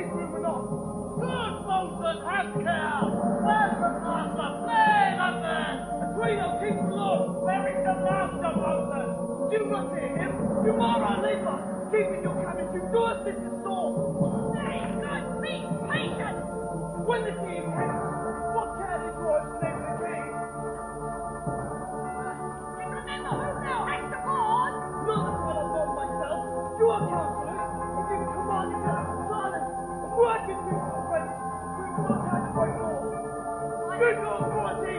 keep moving on. Good, Bolton, have care. There's the master. There, up there. Guido, keep along. Where is the master, Bolton? Do you not hear him? You are our leader. Keeping your cabin to yours is the storm. Please, God, be patient. When the king came, what care did yours name the king? You remember who now hangs the board? Not that I don't know myself. You are counselors. If you command you to have silence and work with me, my friend, we will not have to fight more. Good Lord, Quality!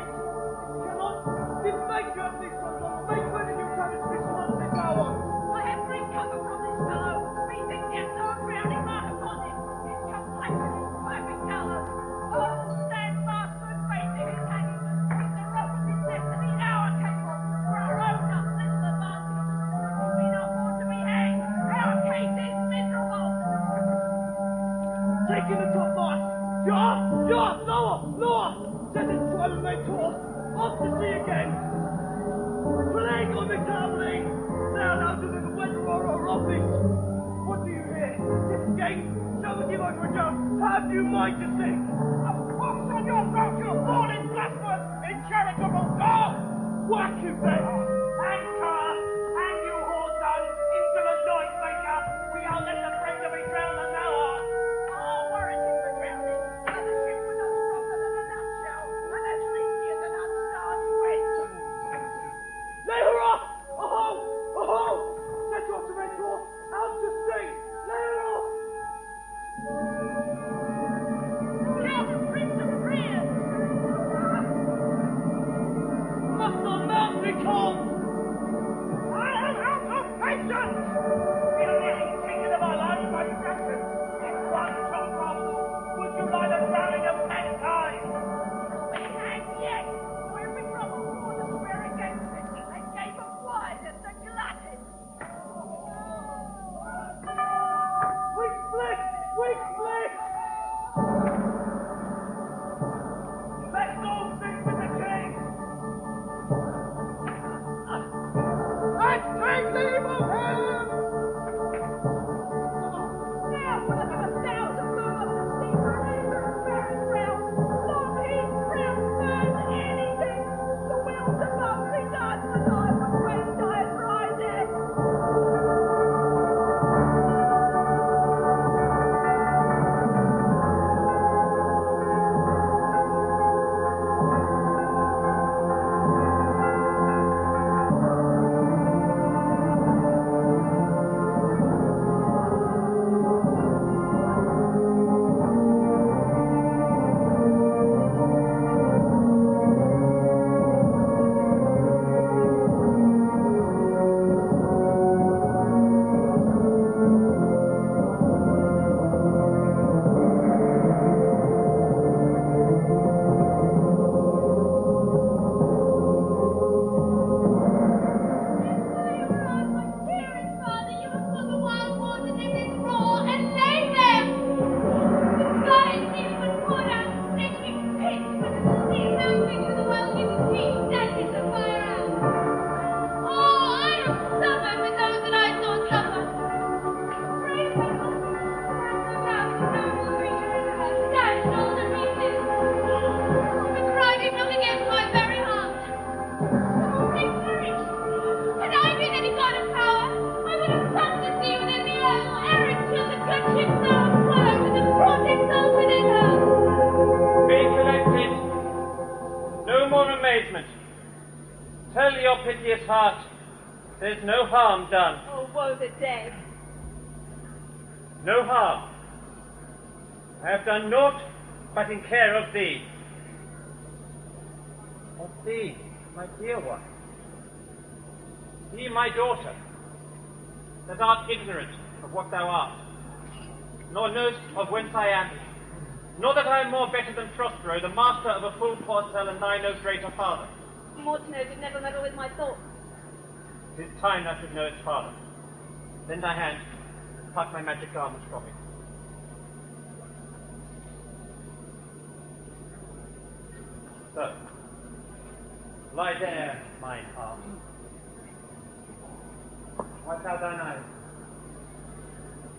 Cannot defend your things from them. Make ready your cabin to be shut this hour. I have free cover from this fellow. We think yes, our crowning mark upon him. His complexion is perfect colour. Oh, stand fast and face him is hanging. With the rope of his destiny, our cable. For our own uplifts advantage. We not want to be hanged. Our case is miserable. Taking the top mark. You're lower. Set it try to make course. Off to sea again. Playing on the travelling. Now to the weather or our office. What do you hear? This gate. Shall we give over a jump? Have you mind to sing? A fox on your throat, you falling blasphemous, incharitable dog! Whack you then! Anchor! Hang you whoreson! Into the night maker! We are let the bring to be drowned and now on! Oh, we're in the drowning. And the ship was no stronger than a nutshell. And as leaky as an unstarred wedge. Lay her off! Oh-ho! Set off to red door! Out to sea! Lay her off! Now the Prince of Rears! Must not mount me cold! I am out of patience! Feel the kingdom of our lives by distraction. In one shot from would you lie the drowning of mankind? We hang yet! We're in trouble for the swear against it. And gave us wide at the glutton. We split! Let's all sing with the king! Let's take leave of him! Now, for the 1,000 moon of the sea, razor and barren realm, long heat, crown, birds, anything, the wills above be done, and I would rest I rising. Tell your piteous heart, there's no harm done. Oh, woe the dead. No harm. I have done naught but in care of thee. Of thee, my dear one. Thee, my daughter, that art ignorant of what thou art, nor knowest of whence I am, nor that I am more better than Prospero, the master of a full porcel, and thy no greater father. More to know did never meddle with my thoughts. 'Tis time thou should know its father. Lend thy hand, pluck my magic garments from me. So, lie there, mine heart. Wipe out thine eyes.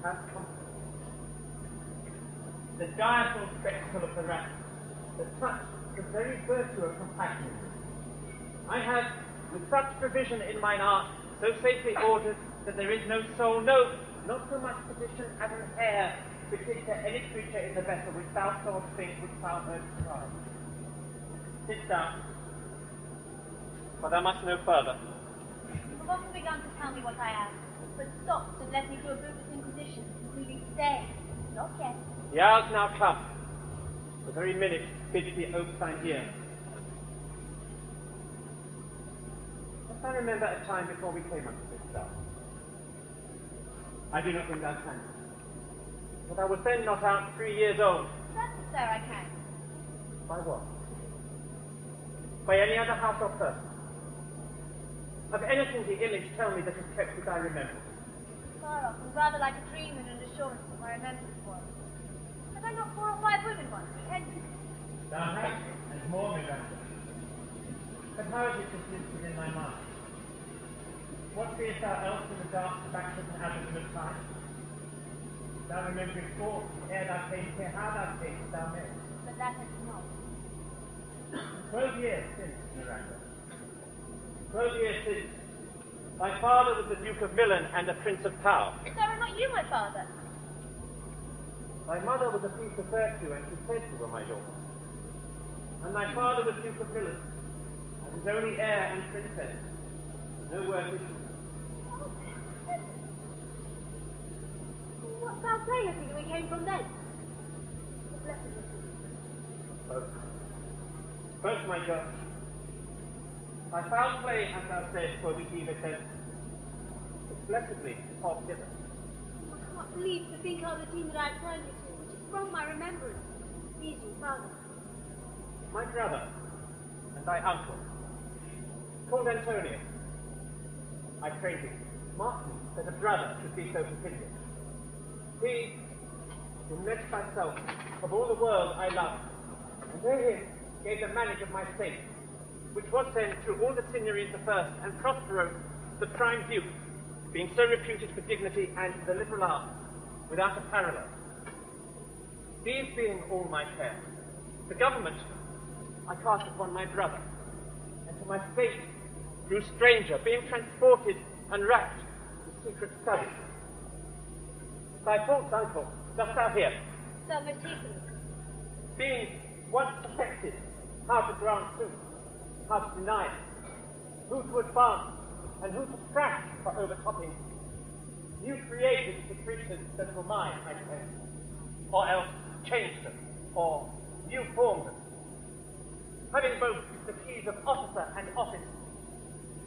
Have comfort. the direful spectacle of the rat, that touched the very virtue of compassion. I have, with such provision in mine art, so safely ordered that there is no soul, no, not so much position as an hair, betwixt any creature in the vessel which thou sawest think, which thou heardst cry. Sit down, for thou must know further. You have often begun to tell me what I am, but stopped and led me to a bootless inquisition, concluding stay. Not yet. The hour's now come. The very minute bids the oak sign here. Dost thou remember a time before we came unto this cell? I do not think thou canst. But I was then not out 3 years old. That, sir, I can. By what? By any other house or person? Of anything the image tell me that is kept with thy remembrance? Far off, and rather like a dream than an assurance of my remembrance was. Had I not 4 or 5 women once, pretended? Thou hast, and more remembrance. But how is it persisted in thy mind? What seest thou else in the dark backward and abysm of time? Thou rememberest forth, ere thou camest here, how thou camest, thou mayest. But that is not. 12 years since, Miranda. 12 years since, my father was the Duke of Milan and a Prince of Tau. Sir, are not you my father? My mother was a piece of virtue, and she said you were my daughter. And my father was Duke of Milan, and his only heir and princess. No word is What thou sayest me we came from thence? The blessed is First, my God, my foul play, as thou sayest, for the evil sense, is blessedly called hither. I cannot believe to think of the team that I have turned you to, which is from my remembrance. These your father. My brother and thy uncle, called Antonio. I pray thee, mark me that a brother should be so continuous. He, who met thyself of all the world I love, and to him gave the manage of my state, which was then through all the signories the first, and Prospero, the prime duke, being so reputed for dignity and the liberal art, without a parallel. These being all my care, the government I cast upon my brother, and to my state grew stranger, being transported and racked with secret studies. Thy false uncle, dost thou hear? So most easily. Being once perfected, how to grant truth, how to deny it, who to advance, and who to thrash for overtopping, you created the creatures that were mine, I say, or else changed them, or you formed them. Having both the keys of officer and office,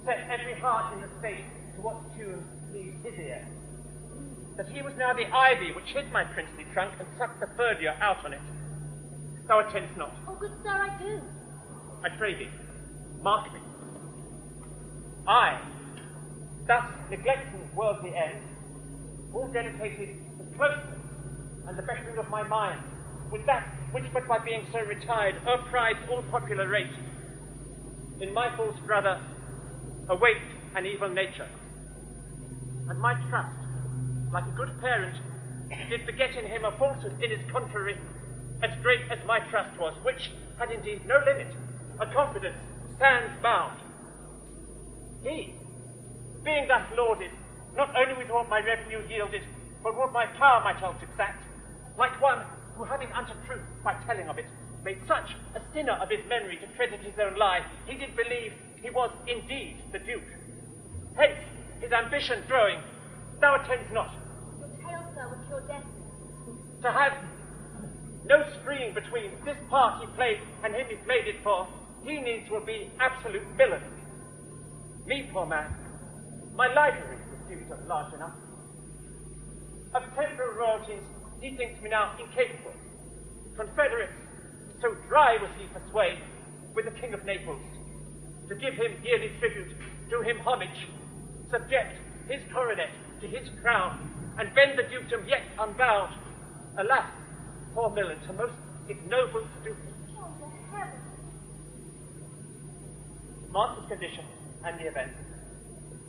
set every heart in the state to what tune pleased his ear. That he was now the ivy which hid my princely trunk and sucked the verdure out on it. Thou attendst not. Oh, good sir, I do. I pray thee, mark me. I, thus neglecting worldly ends, all dedicated the closeness and the bettering of my mind, with that which but by being so retired o'erprides all popular rate, in my false brother await an evil nature. And my trust, like a good parent, did beget in him a falsehood in its contrary, as great as my trust was, which had indeed no limit, a confidence stands bound. He, being thus lauded, not only with what my revenue yielded, but what my power might else exact, like one who, having unto truth by telling of it, made such a sinner of his memory to credit his own lie, he did believe he was indeed the Duke. Hence, his ambition growing, thou attends not. Your tale, sir, would cure death. To have no screen between this part he played and him he played it for, he needs will be absolute villain. Me, poor man, my library was deemed large enough. Of temporal royalties, he thinks me now incapable. Confederates, so dry was he for sway, with the King of Naples, to give him yearly tribute, do him homage, subject his coronet to his crown, and bend the dukedom yet unbound. Alas, poor Milan, to most ignoble stooping. Oh, the heavens. Mark his condition and the event,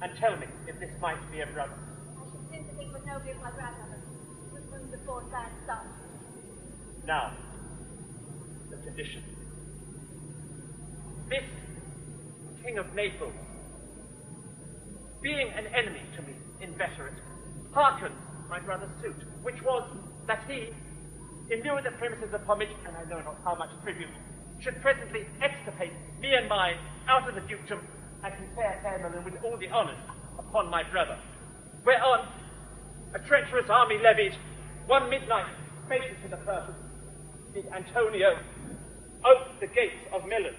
and tell me if this might be a brother. I should sin to think but nobly of my grandmother, with whom the poor sad son. Now, the condition. This King of Naples, being an enemy to me, inveterate, hearkened my brother's suit, which was that he, in view of the premises of homage, and I know not how much tribute, should presently extirpate me and mine out of the dukedom, and confer Ermelin with all the honours upon my brother. Whereon a treacherous army levied, one midnight, fated to the purpose, did Antonio ope the gates of Milan.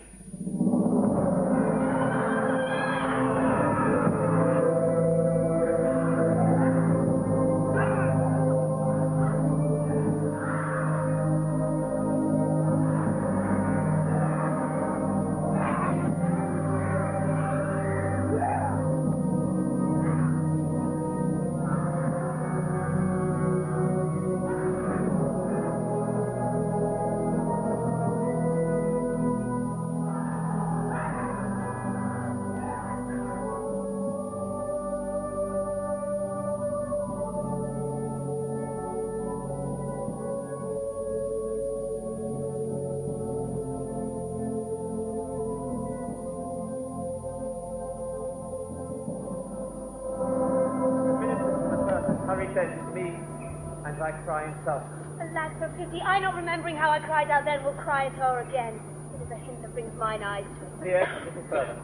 Alas, for pity, I not remembering how I cried out then will cry at her again. It is a hint that brings mine eyes to it. Here, a little further,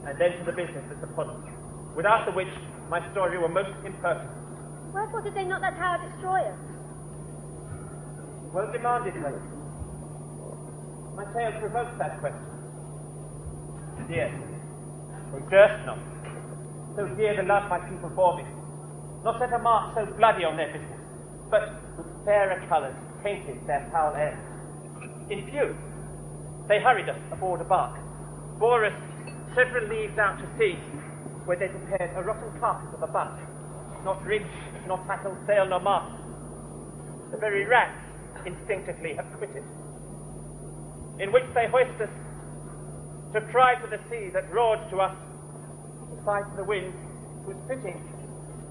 and then to the business that's upon us, without the which my story were most imperfect. Wherefore did they not that tower destroy us? Well demanded, lady. My tale provokes that question. And yet, they durst not. So dear the love my people bore me, not set a mark so bloody on their business, but with fairer colours painted their foul airs. In few, they hurried us aboard a bark, bore us several leagues out to sea, where they prepared a rotten carcass of a butt, not ridge, not tackle, sail, nor mast. The very rats instinctively have quitted, in which they hoist us to cry to the sea that roared to us, to fight the wind, whose pitting,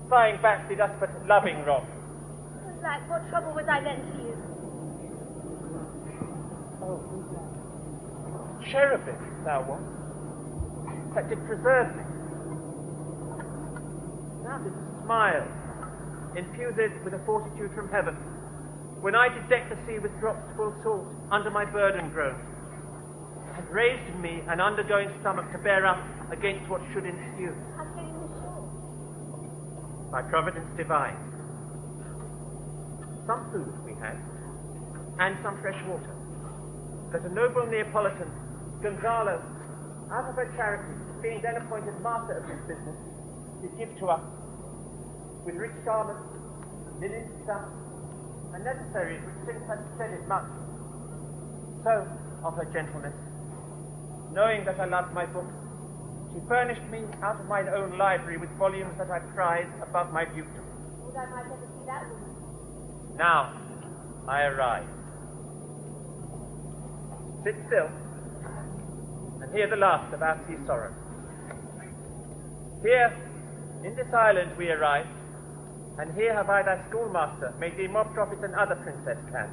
sighing back did us but loving rob. Alack, what trouble was I then to you? Oh, cherubim thou wast, that did preserve me. Now did smile, infused with a fortitude from heaven, when I did deck the sea with drops full salt under my burden groan, and raised in me an undergoing stomach to bear up against what should ensue. How came you ashore? By providence divine. Some food we had, and some fresh water, that a noble Neapolitan, Gonzalo, out of her charity, being then appointed master of this business, did give to us, with rich garments, linen, stuff, and necessaries which since had steadied much. So, of her gentleness, knowing that I loved my books, she furnished me out of mine own library with volumes that I prize above my dukedom. Would I might ever see that woman? Now, I arrive. Sit still, and hear the last of our sea sorrow. Here, in this island we arrive, and here have I thy schoolmaster made thee more profit than other princess can,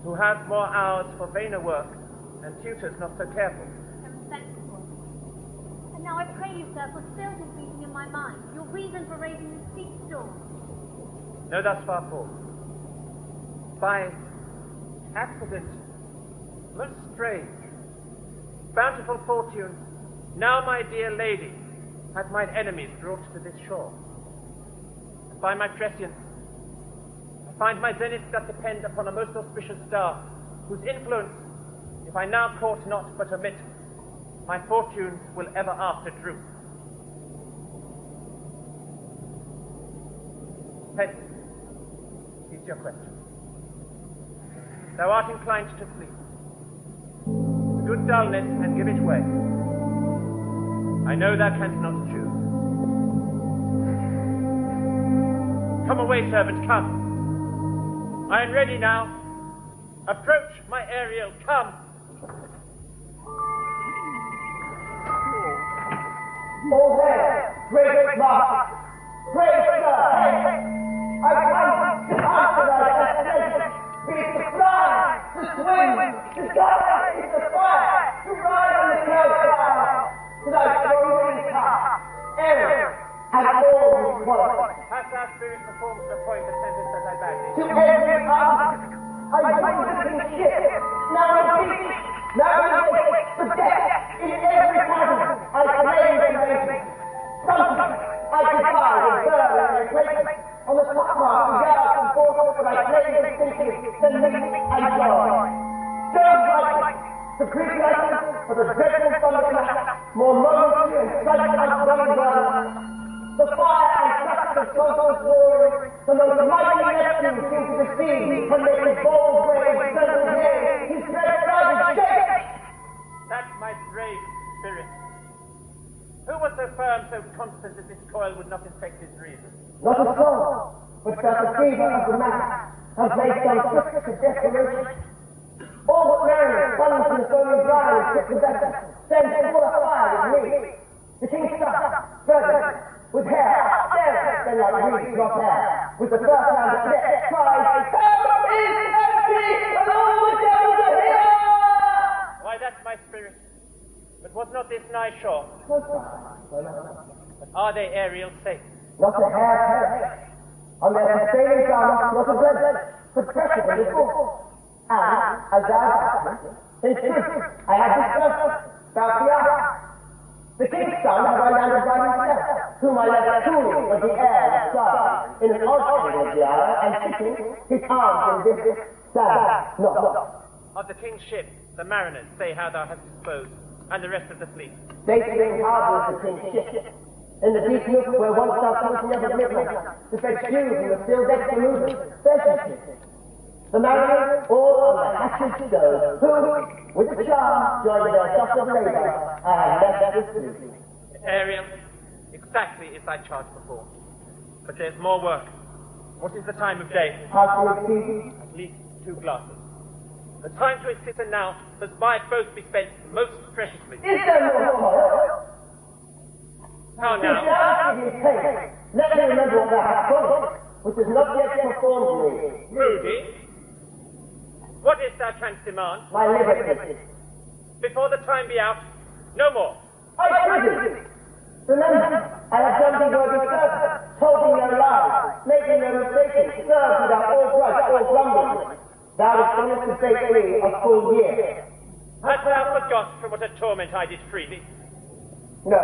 who has more hours for vainer work, and tutors not so careful. Sensible. And now I pray you, sir, for still is beating in my mind, your reason for raising this deep storm. No, thus far forth. By accident, most strange, bountiful fortune, now my dear lady hath mine enemies brought to this shore. And by my prescience, I find my zenith doth depend upon a most auspicious star, whose influence, if I now court not but omit, my fortunes will ever after droop. Hence, is your question. Thou art inclined to sleep. Good dullness and give it way. I know thou canst not choose. Come away, servant, come. I am ready now. Approach, my Ariel, come. Oh, there, great master, great sir, I come to answer thy destination, be it the fly sky is the fire to ride on the clouds now. To thy frozen heart, Aaron has all his qualities. Hast thou spirit performed the point of Tempest as I bade thee? To every heart, I bring the king's ship. Now I speak, now I wait for death in every chasm. I claim the nation. Something I defy and burn and replace. On the top mark, the guard and force, but I claim the thinking, the meat and joy. Don't like the precursor of the dreadful thunderclap, more momentary and sudden and running world. The fire and crash of Solstice roaring, the most mighty Neptune seems to deceive, and make his bold waves settle here, his red clouded shake. That's my brave spirit. Who was so firm, so constant that this coil would not infect his reason? Not a soul, but that the fever of the man has made some tricks of desperation. All but mariners plunged in the foaming brine and stripped the vessel, sent full of fire with me. The king's son, virgin, with hair, then like reeds, not hair, with the first hand of death, cries, "Hell is empty, and all the devils are here!" Why, that's my spirit. But was not this nigh shore? But are they aerial safe? Not a hair perished. On their sustaining garments, not a blemish, but pressure than before. And, as thou hast in truth, I have discussed about the hour. The king's son have I landed by himself, whom I left cooling of the air and sky, in an odd of the hour, and sitting, his arms in this sad, not. Of the king's ship, the mariners say how thou hast disposed, and the rest of the fleet. They sitting harbor of the king's ship, in the deep nook where once thou couldst never midnight, to fetch dew from the still decks to move it, the mariners all on the hatched stove, who, with a charm, joined their dust of labour, and left the sleep. Ariel, exactly is thy charge performed. But there's more work. What is the time of day? How to exceed? At least 2 glasses. The time to its sitter now must by both be spent most preciously. Is there no toil? How If now? thou ask me pain, let me remember what thou hast promised, which is not yet performed to me. Rudy, what is thou canst demand? My liberty. Before the time be out, no more. I prison thee. Remember, I have done thee worthy service, told thee no lies, making no mistakes, served without all grudge or grumbling. Thou hast promised to stay free a full year. Hast thou forgot from what a torment I did free thee? No.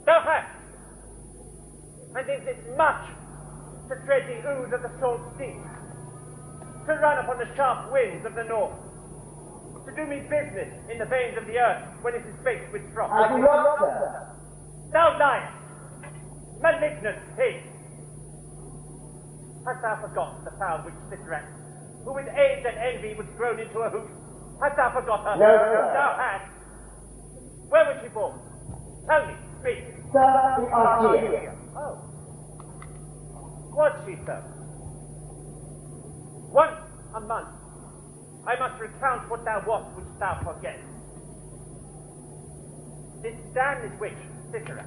Thou hast. And is it much to tread the ooze of the salt sea, to run upon the sharp winds of the north, to do me business in the veins of the earth when it is baked with frost? I do not, sir. Thou liest, malignant pig! Hast thou forgot the foul witch Citrat, who with age and envy was thrown into a hoop? Hast thou forgot her? No, sir. Thou hast. Where was she born? Tell me, speak. Sir, we are here. Oh. Was she so? Once a month, I must recount what thou wast which thou forgets. This damned witch, Citrat,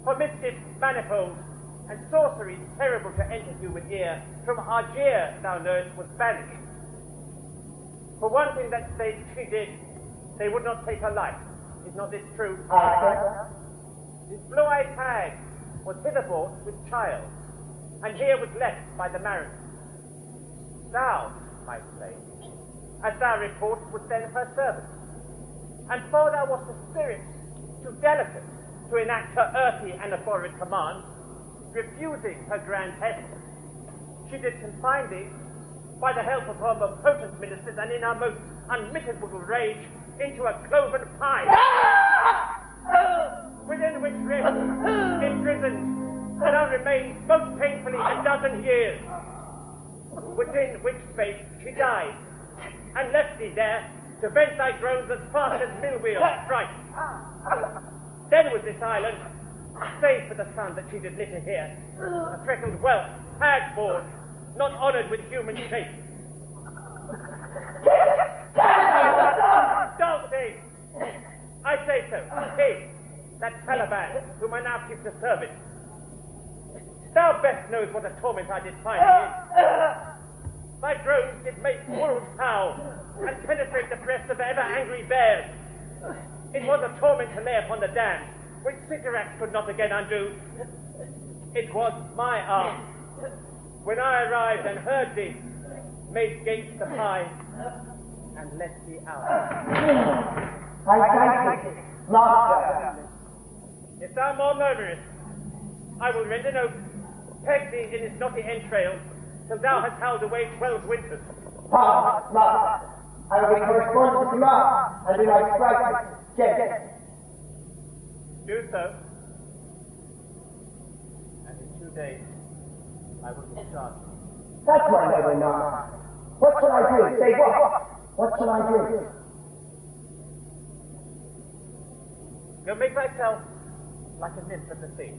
for mischiefs manifold and sorceries terrible to enter human ear, from Argier, thou knowest, was banished. For one thing that she did, they would not take her life. Is not this true? This blue-eyed hag was hither brought with child, and here was left by the mariners. Thou, my slave, as thou reportest, was then her servant. And for thou wast a spirit too delicate to enact her earthly and abhorrent commands, refusing her grand hest, she did confine thee, by the help of her most potent ministers and in her most unmitigable rage, into a cloven pine, within which rest, imprisoned, thou remained most painfully a dozen years, within which space she died, and left thee there to vent thy groans as fast as mill wheels strike. Then was this island, save for the sun that she did litter here, a freckled whelp, hag-born, not honoured with human shape. Don't say! I say so. He, that Caliban, whom I now keep to service. Thou best knows what a torment I did find in. My drones did make wolves howl, and penetrate the breasts of ever-angry bears. It was a torment to lay upon the damned, which Sycorax could not again undo. It was my arm. When I arrived and heard thee, made gates to pine, and let thee out. I thank thee, Master. If thou more murmurest, I will rend an oak, peg thee in its knotty entrails, till thou hast howled away 12 winters. Master, I will correspond to Master, and do my strike dead. Do so, and in 2 days I will discharge thee. That's my noble Master. What shall I do? Say what? What shall I do? Go make thyself like a nymph of the sea.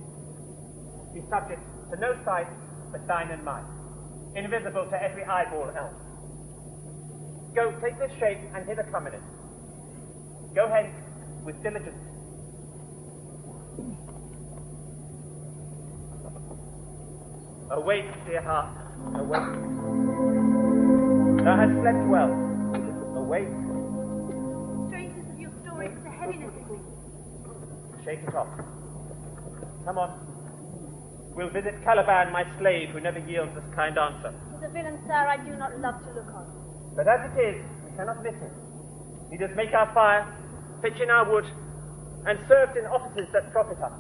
Be subject to no sight but thine and mine, invisible to every eyeball else. Go take this shape and hither come in it. Go hence with diligence. Awake, dear heart, awake. Thou hast slept well. Awake. Strangeness of your story is a heaviness in me. Shake it off. Come on. We'll visit Caliban, my slave, who never yields us kind answer. He's a villain, sir, I do not love to look on. But as it is, we cannot miss him. He does make our fire, pitch in our wood, and serves in offices that profit us.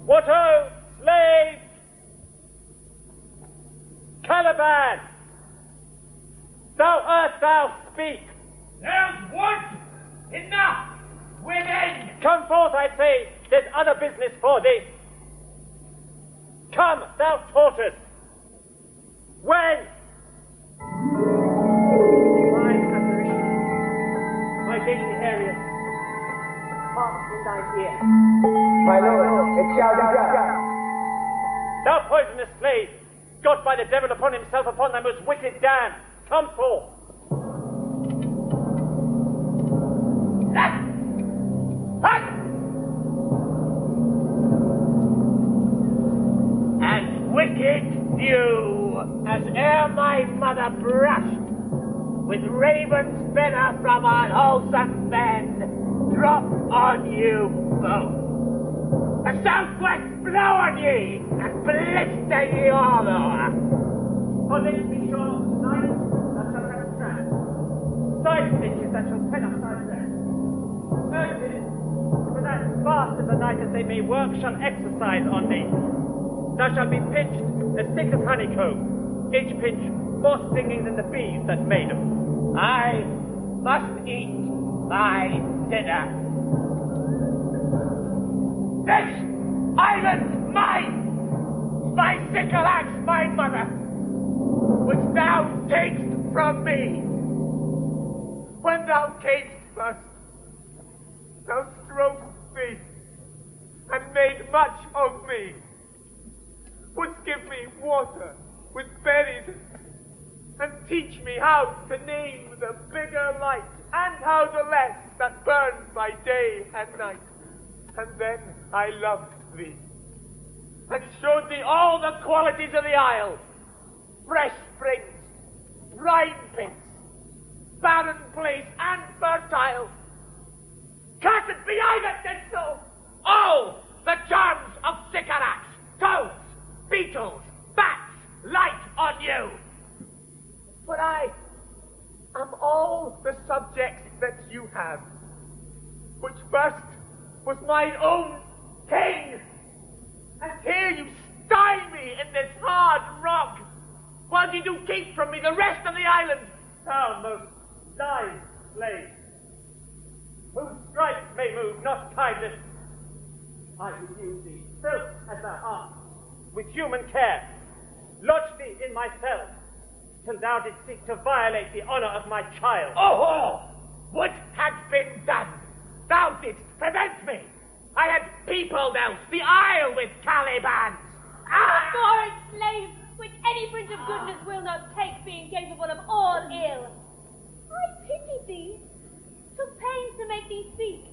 What ho, slaves! Caliban! Thou speak! There's what? Enough! Women! Come forth, I say, there's other business for thee. Come, thou tortoise! When? My apparition, my dainty Arius, hark in thine ear. My lord, it shall be done. Thou poisonous slave, got by the devil upon himself upon thy most wicked dam, come forth. As wicked new as ere my mother brushed with raven's venom from unwholesome men dropped on you both. The southwest blow on ye and blister ye all over. For this be sure, night that shall have strand, side stitches that shall pen up thy breast. Urges, for that fast of the night as they may work shall exercise on thee. Thou shalt be pinched as thick as honeycomb, each pinch more stinging than the bees that made 'em. I must eat my dinner. This island's mine! My sickle axe, my mother, which thou takest from me. When thou camest first, thou strokest me and made much of me. Wouldst give me water with berries and teach me how to name the bigger light and how the less that burns by day and night. And then I loved thee and showed thee all the qualities of the isle: fresh springs, brine pits, barren place, and fertile. Cursed be I that did so! All the charms of Sycorax, toads, beetles, bats, light on you! But I am all the subjects that you have, which first was mine own king. And here you stymie in this hard rock, while you do keep from me the rest of the island. Thou most lying slave, whose stripes may move, not kindness. I would use thee, filth as thou art, with human care, lodge thee in my cell, till thou didst seek to violate the honor of my child. Oh, would have been done. Thou didst prevent me. I had peopled else the isle with Calibans. Foreign slave, which any prince of goodness will not take, being capable of all ill. I pitied thee, took pains to make thee speak,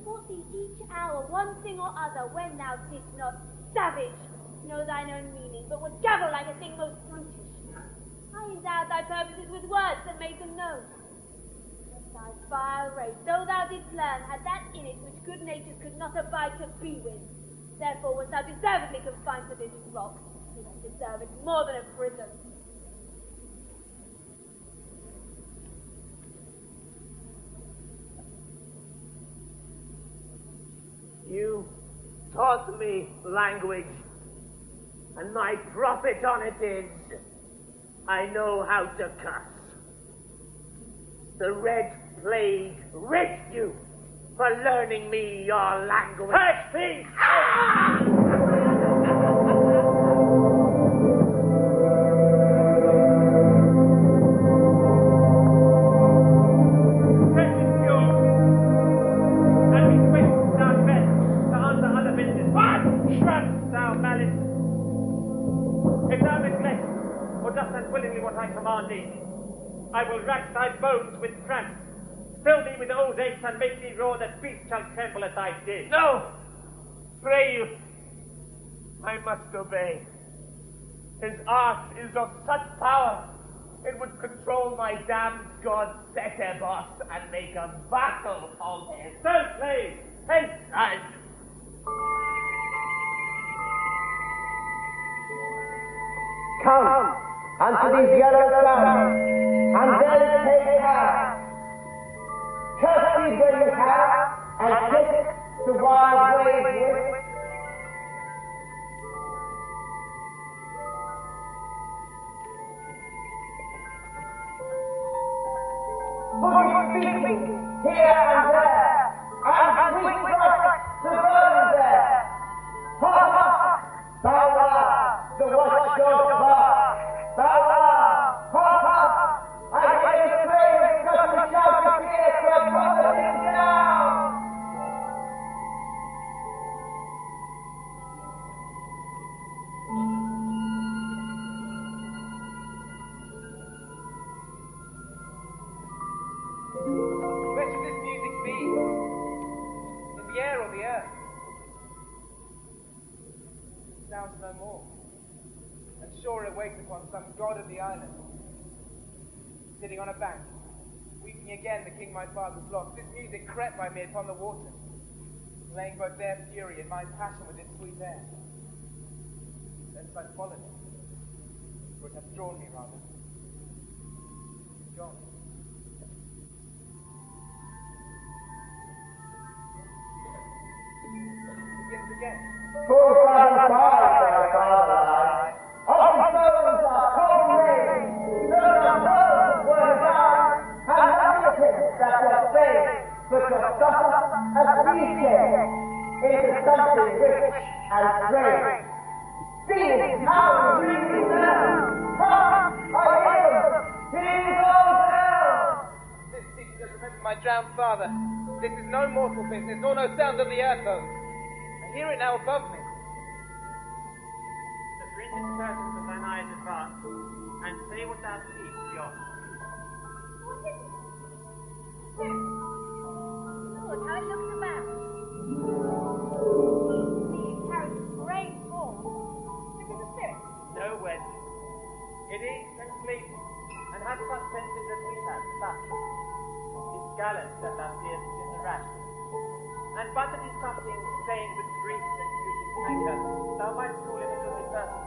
taught thee each hour one thing or other, when thou didst not, savage, know thine own meaning, but would gabble like a thing most brutish. thy purposes with words that made them known. But thy vile race, though thou didst learn, had that in it which good natures could not abide to be with. Therefore wast thou deservedly confined to this rock. You have deserved more than a prison. You taught me language, and my profit on it is I know how to cuss. The Red Plague ripped you for learning me your language. Thief! I will rack thy bones with cramps, fill thee with old aches, and make thee roar that beasts shall tremble at thy din. No! Pray you, I must obey. His art is of such power, it would control my damned god Setebos and make a vassal of him. Don't play! Hence! Come unto these yellow sands, and then take care. Curse these when you have, and kick the wild waves with. Speaking here and there, and we strike the burden there. Ha ha! Bala, the watchdog bar. Bala, ha ha! I hear the train of such a shout of fear to a promising down. Where should this music be? In the air or the earth? It sounds no more. And sure it wakes upon some god of the island. Sitting on a bank, weeping again the king my father's lost. This music crept by me upon the water, laying both their fury and my passion with its sweet air. Thence I followed it, for it hath drawn me rather. It's gone. Begins again. Full from the fire, father, of the bones are cold rains, those are bones were down, and relatives that were saved, but your suffer as we came into something rich and strange. See how really now, come, I hear them, he goes down. This speaks as remember my drowned father. This is no mortal business, nor no sound of the earth bones. I hear it now above me. The fringed curtains of thine eyes advance, and say what thou seest beyond. What is it? Lord, how it looks about. He carries a great form. It is a spirit. No wench. It eats and sleeps, and has such senses as we have, such. It's gallant that thou seest in the rash. And but it is something stained with grief that uses anger, thou might call him a guilty person.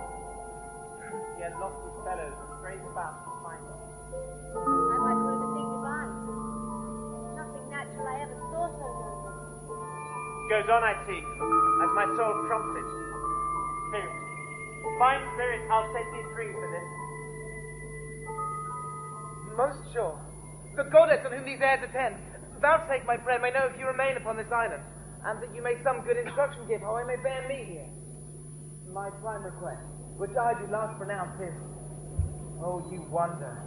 He has lost his fellows and strays about to find them. I might call it a thing divine. Nothing natural I ever saw so noble. Goes on, I see, as my soul prompts it. Spirit, fine spirit, I'll set thee free for this. Most sure. The goddess on whom these airs attend, vouchsafe, my friend, may know if you remain upon this island, and that you may some good instruction give how I may bear me here. My prime request, which I do last pronounce, is, oh, you wonder,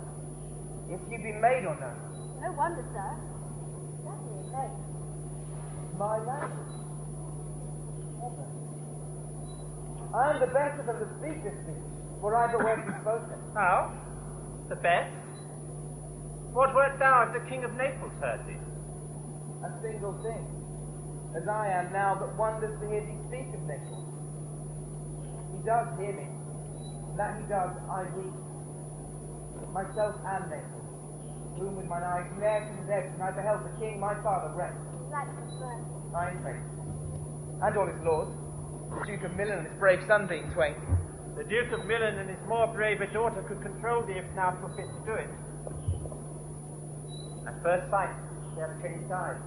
if you be maid or no. No wonder, sir. Certainly a maid. My language. Heaven. I am the best of them to speak this speech, were I but word be spoken. How? The best? What wert thou if the King of Naples heard thee? A single thing, as I am now, but wonders to hear thee speak of Naples. He does hear me. That he does, I weep. myself and Naples, whom with mine eyes ne'er condemned, I beheld the king my father rest. Like the first. I in faith. And all his lords, the Duke of Milan and his brave son being twain. The Duke of Milan and his more braver daughter could control thee if now were fit to do it. At first sight, they have changed sides.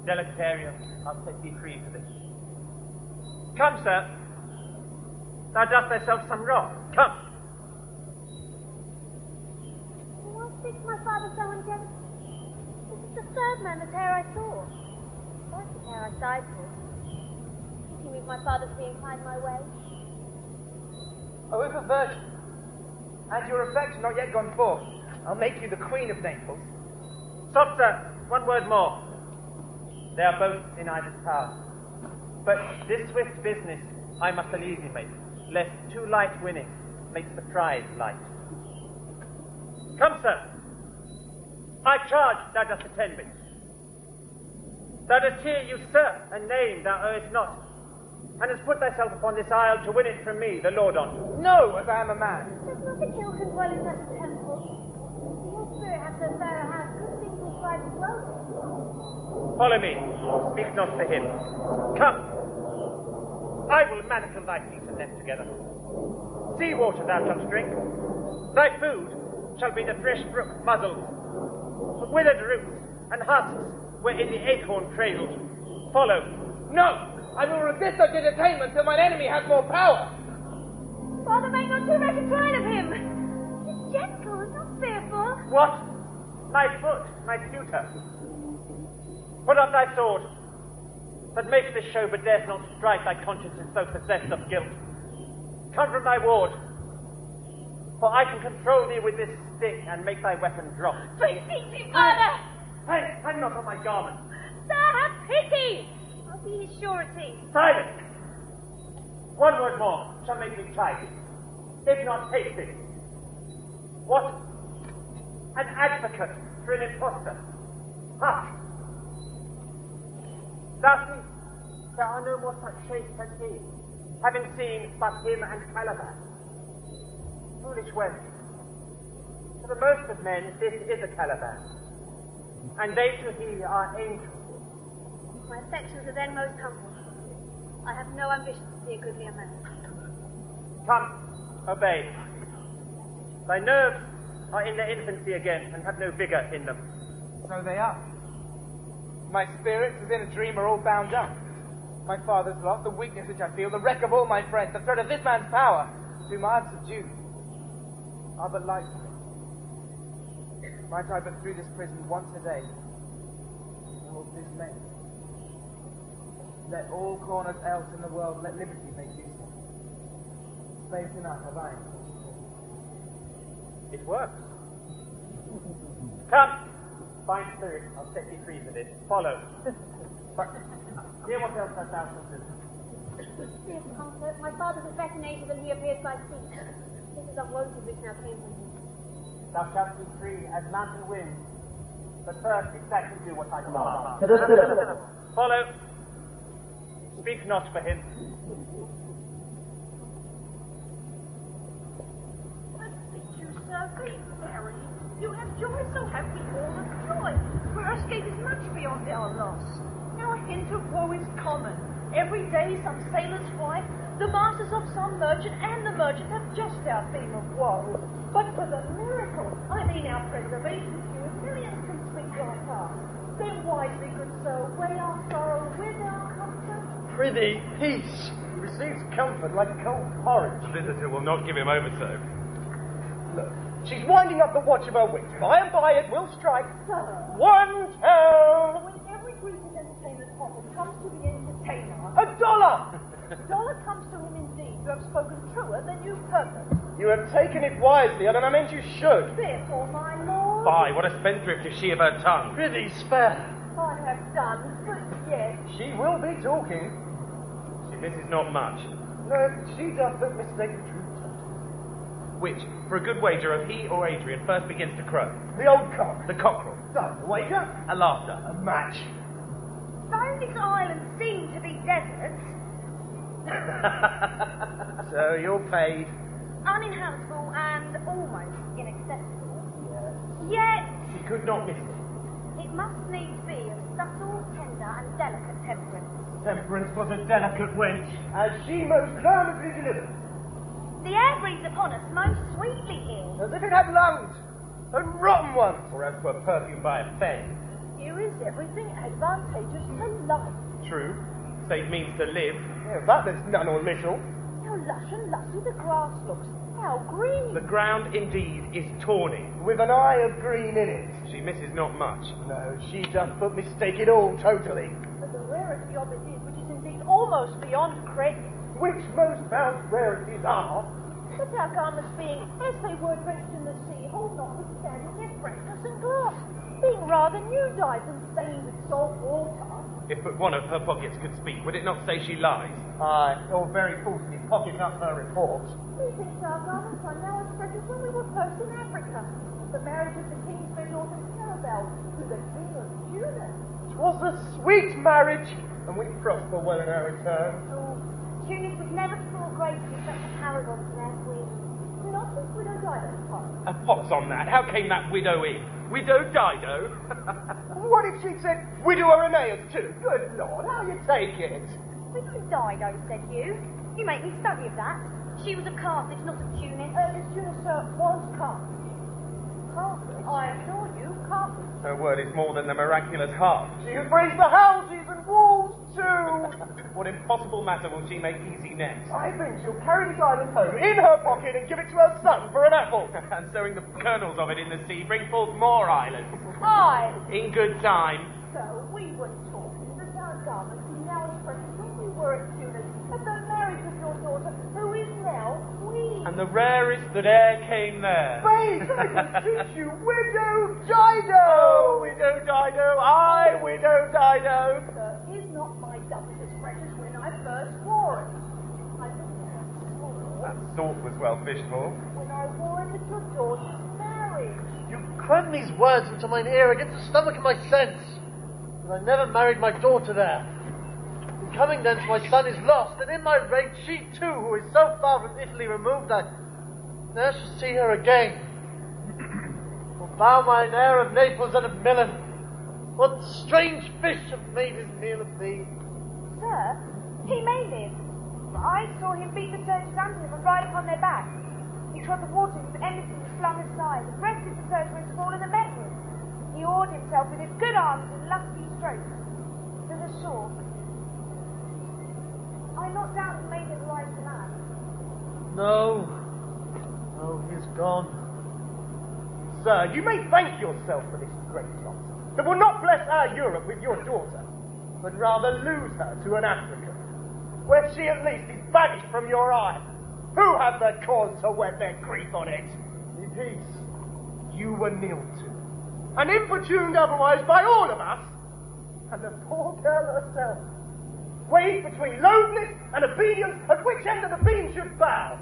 Delicate area, I'll set thee free for this. Come, sir. Thou dost thyself some wrong. Come. Why speaks my father so ungentle? This is the third man that e'er I saw. First that e'er I sighed for. Did he meet my father's being inclined my way? Oh, if a virgin, and your affection not yet gone forth, I'll make you the Queen of Naples. Stop, sir. One word more. They are both in either's power. But this swift business I must uneasy make, lest too light winning makes the prize light. Come, sir. I charge thou dost attend me. Thou dost here usurp a name thou owest not, and hast put thyself upon this isle to win it from me, the Lord on. No, as I am a man. Does not the hill can dwell in such a temple? If your spirit has so fair a house, good things will strive to dwell there. Follow me. Speak not for him. Come. I will manacle thy feet and them together. Sea water thou shalt drink. Thy food shall be the fresh brook muzzles, withered roots and husks wherein the acorn cradled. Follow. No! I will resist such entertainment till mine enemy has more power. Father, make not too much a trial of him. He's gentle and not fearful. What? My foot, my tutor. Put up thy sword, but make this show, but dares not strike thy conscience is so possessed of guilt. Come from thy ward, for I can control thee with this stick and make thy weapon drop. Beseech thee, Father! Hey, hang not on my garment. Sir, have pity! I'll be his surety. Silence! One word more shall make me chide, if not hate thee. What? An advocate for an impostor. Hush! Thou seest, there are no more such shapes as he, having seen but him and Calaban. Foolish wench. For the most of men, this is a Calaban, and they to he are angels. My affections are then most humble. I have no ambition to be a goodlier man. Come, obey. Thy nerves are in their infancy again, and have no vigour in them. So they are. My spirits, as in a dream, are all bound up. My father's lot, the weakness which I feel, the wreck of all my friends, the threat of this man's power, whom I have subdued, are but light to me. Might I but through this prison once a day, all dismay. Let all corners else in the world, let liberty make use of. Space enough have I. It works. Come, fine spirit, I'll set thee free for this. Follow. But hear what else hast thou to do. Dear comfort, my father's a better nature than he appears by sea. This is unwonted which now came from him. Thou shalt be free as mountain wind, but first exactly do what I command. Follow. Speak not for him. You, sir, be merry. You have joy, so have we all of joy. For our escape is much beyond our loss. Now a hint of woe is common. Every day some sailor's wife, the masters of some merchant, and the merchant have just our theme of woe. But for the miracle, I mean our preservation, few millions can speak your heart. Then wisely, good sir, weigh our sorrow with our comfort. Prithee, peace. He receives comfort like cold porridge. The visitor will not give him over so. Look, she's winding up the watch of her wits. By and by it will strike. Sir, 1 town. when every greeted entertainer's offer comes to the entertainer, $1. dollar comes to him indeed. You have spoken truer than you purposed. You have taken it wisely, and I meant you should. Therefore, my lord, Fie, what a spendthrift is she of her tongue. Prithee, spare. I have done, but yet, She will be talking. This is not much. No, she doth but mistake the truth. Which, for a good wager of he or Adrian, first begins to crow? The old cock. The cockerel. Done. The wager. A laughter. A match. Though this island seems to be deserts, So you're paid. uninhabitable and almost inaccessible. Yes. Yet, She could not miss it. it must needs be of subtle, tender, and delicate temperance. Temperance was a delicate wench, as she most learnedly delivered. The air breathes upon us most sweetly here. As if it had lungs, and rotten ones, or as were perfumed by a fae. Here is everything advantageous to life. True. Save means to live. Yeah, that there's none or little. How lush and lusty the grass looks. How green. The ground indeed is tawny. With an eye of green in it. She misses not much. No, she doth but mistake it all totally. But the rarity of it is, which is indeed almost beyond credit. Which most vast rarities are. But our garments being, as they were drenched in the sea, hold notwithstanding their freshness and gloss, being rather new dyed than stained with salt water. If but one of her pockets could speak, would it not say she lies? Aye, all very falsely pocketing up her reports. Methinks our garments are now as fresh as when we were first in Africa. The marriage of the king's fair daughter Clarabelle to the king of Judah. 'Twas a sweet marriage, and we prosper well in our return. Oh, Tunis was never before graced with such a paragon to their queen. Not since Widow Dido's time. A pox on that. How came that widow in? Widow Dido? What if she'd said widow Irenaeus too? Good Lord, how you take it? Widow Dido, said you. You make me study of that. She was of Carthage, not of Tunis. Miss Tunis, sir, was Carthage. Carthage? I assure you, Carthage. Her word is more than the miraculous half. She has raised the houses and walls too. What impossible matter will she make easy next? I think she'll carry this island home in her pocket and give it to her son for an apple. And sowing the kernels of it in the sea, bring forth more islands. Aye. In good time. So, we were talking that our garments are now as fresh as when we were at Tunis, at the marriage of your daughter, who is now queen. And the rarest that e'er came there. Faith, I can teach you, Widow Dido! Oh, Widow Dido, aye, Widow Dido. Sir, is not my doublet as fresh as when I first wore it? I think That salt was well fished for. when I wore it at your daughter's marriage. You cram these words into mine ear against the stomach of my sense. And I never married my daughter there. In coming thence, my son is lost, and in my rage, she too, who is so far from Italy removed, I ne'er shall see her again. For thou, mine heir of Naples and of Milan, what strange fish have made his meal of thee? Sir, he may live. But I saw him beat the Turks under him and ride upon their backs. He trod the water with enmity was flung aside, and breasted the Persian fallen and met him. He oared himself with his good arms and lusty strokes to the shore. I not doubt he made it right to man. No. No, he is gone. Sir, you may thank yourself for this great loss, that will not bless our Europe with your daughter, but rather lose her to an African, where she at least is banished from your eye. Who have the cause to wet their grief on it? In peace, you were kneeled to, and importuned otherwise by all of us, and the poor girl herself, weighed between loathness and obedience, at which end of the beam should bow.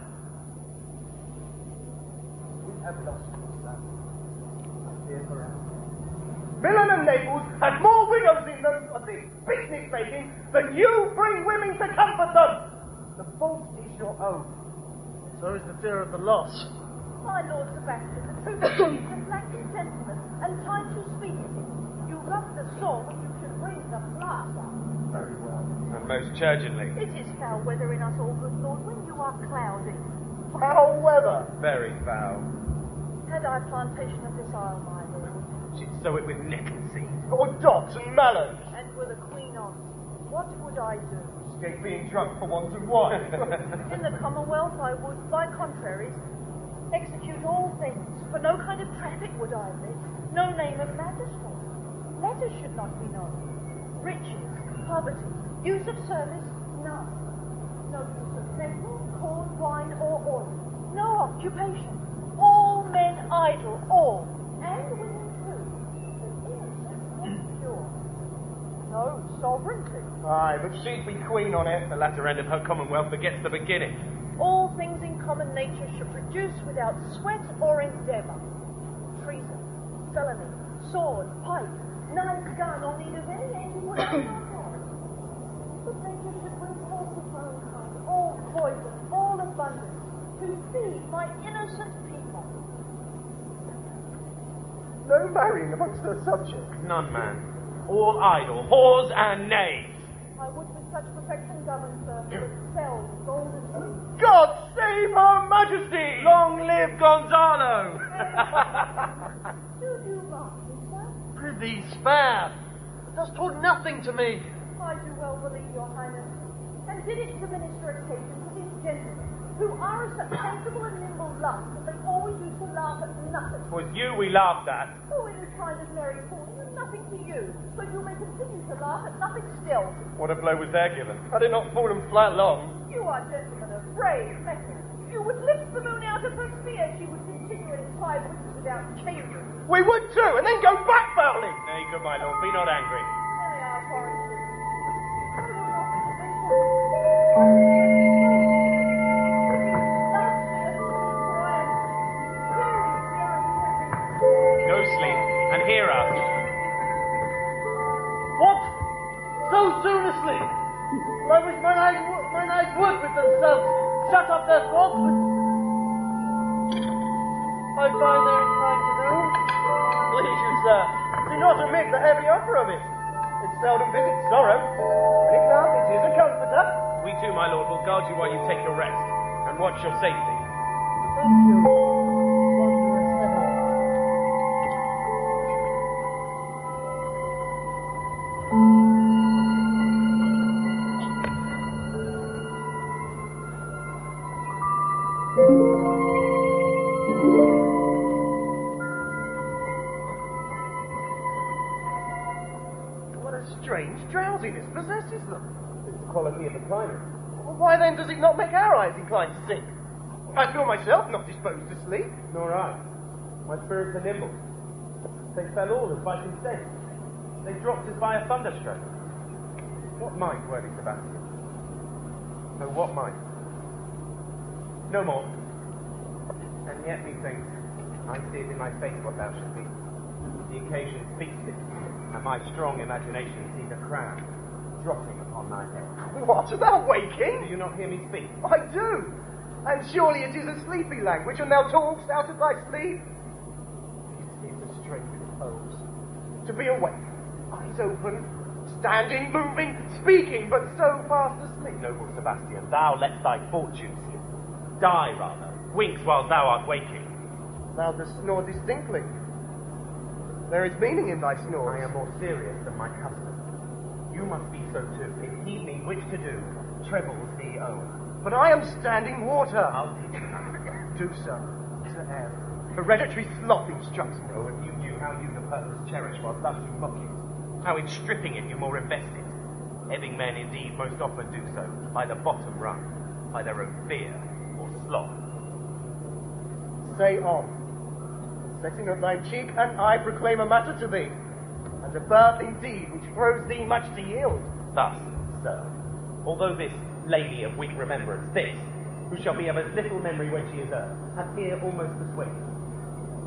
We have lost your son. I fear forever. Milan and Naples had more widows in them of this business making than you bring women to comfort them. The fault is your own. So is the fear of the loss. My Lord Sebastian, the truth is just lacking sentiment and time to speak of it. You rub the sore when you should bring the plaster. Very well. And most urgently. It is foul weather in us all, good Lord, when you are cloudy. Foul weather. Very foul. Had I plantation of this isle, my lord, She'd sow it with nettle seed. Or dots and mallows. and with a queen on, what would I do? Escape being drunk for want of wine. In the Commonwealth I would, by contraries, execute all things, for no kind of traffic would I admit, no name of magistrate. Letters should not be known. Riches, poverty, use of service, none. No use of metal, corn, wine, or oil. No occupation. All men idle, all. And women too. The innocent and pure. No sovereignty. Aye, but she'd be queen on it. The latter end of her commonwealth forgets the beginning. All things in common nature should produce without sweat or endeavour. Treason, felony, sword, pipe, knife, gun, or need of any end in whatever form. But nature should bring forth its own kind, all poison, all abundance, to feed my innocent people. No marrying amongst her subjects. None, man. All idle, whores and knaves. I would with such perfection govern, sir, that sells gold and silver. God save Her Majesty! Long live Gonzalo! Do you mark me, sir? Prithee, spare. Dost hold nothing to me. I do well believe, your highness. And did it diminish your occasion to these gentlemen, who are as such sensible and nimble lumps that they always used to laugh at nothing? 'Twas you we laughed at. Oh, it is kind of merry fooling and nothing to you, but you may continue to laugh at nothing still. What a blow was there given? I did not fall them flat long. You are gentlemen of brave mettle. If you would lift the moon out of her sphere, she would continue in 5 weeks without changing. We would too, and then go back fouling. Nay, good my lord, be not angry. There they are, foresters. I will not Go sleep, and hear us. What? So soon asleep? I wish mine eyes would with themselves shut up their thoughts, but I find there is time to know. Please you, sir, do not omit the heavy offer of it. It seldom visits sorrow. When it comes, it is a comforter. We too, my lord, will guard you while you take your rest, and watch your safety. Thank you, wondrous heaven. What a strange drowsiness possesses them. It's the quality of the climate. Well, why then does it not make our eyes inclined to sink? I feel myself not disposed to sleep. Nor I. My spirits are nimble. They fell all as by consent. They dropped as by a thunderstroke. What might, worthy Sebastian? Oh, what might? No more. And yet, methinks, I see it in thy face what thou should be. The occasion speaks it, and my strong imagination sees a crown dropping upon thy head. What, thou Do waking? you not hear me speak? I do. And surely it is a sleepy language, and thou talkst out of thy sleep. It is a strange repose. To be awake, eyes open, standing, moving, speaking, but so fast asleep. Noble Sebastian, thou let thy fortune sleep. Die, rather. Winks while thou art waking. Thou dost snore distinctly. There is meaning in thy snores. I am more serious than my custom. You must be so too. If heeding which to do, trebles thee own. But I am standing water. I'll teach you how. Do so. To air. Hereditary sloth instructs me. Oh, if you knew how you the purpose cherish while thus you mock it, how in stripping it you more invest it. Ebbing men indeed most often do so by the bottom rung, by their own fear or sloth. Say on. Setting of thy cheek, and I proclaim a matter to thee, and a birth indeed which throws thee much to yield. Thus, sir, although this lady of weak remembrance, this, who shall be of as little memory when she is earth, hath here almost persuaded.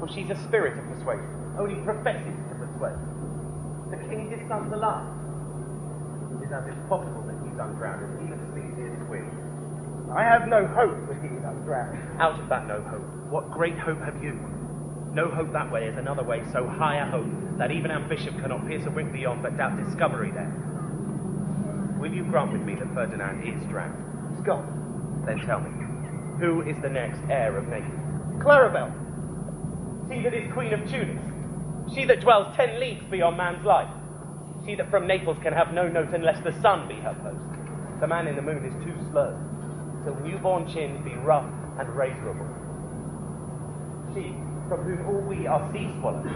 For she's a spirit of persuasion, only professes to persuade. The king his son's alive. It is as if possible that he's undrowned, and even sleeps his twin. I have no hope that he is undrowned. Out of that no hope, what great hope have you? No hope that way is another way so high a hope that even ambition cannot pierce a wing beyond but doubt discovery there. Will you grant with me that Ferdinand is drowned? He's gone. Then tell me, who is the next heir of Naples? Clarabelle. She that is Queen of Tunis. She that dwells 10 leagues beyond man's life. She that from Naples can have no note unless the sun be her post. The man in the moon is too slow, till newborn chins be rough and razorable. She, from whom all we are sea swallows,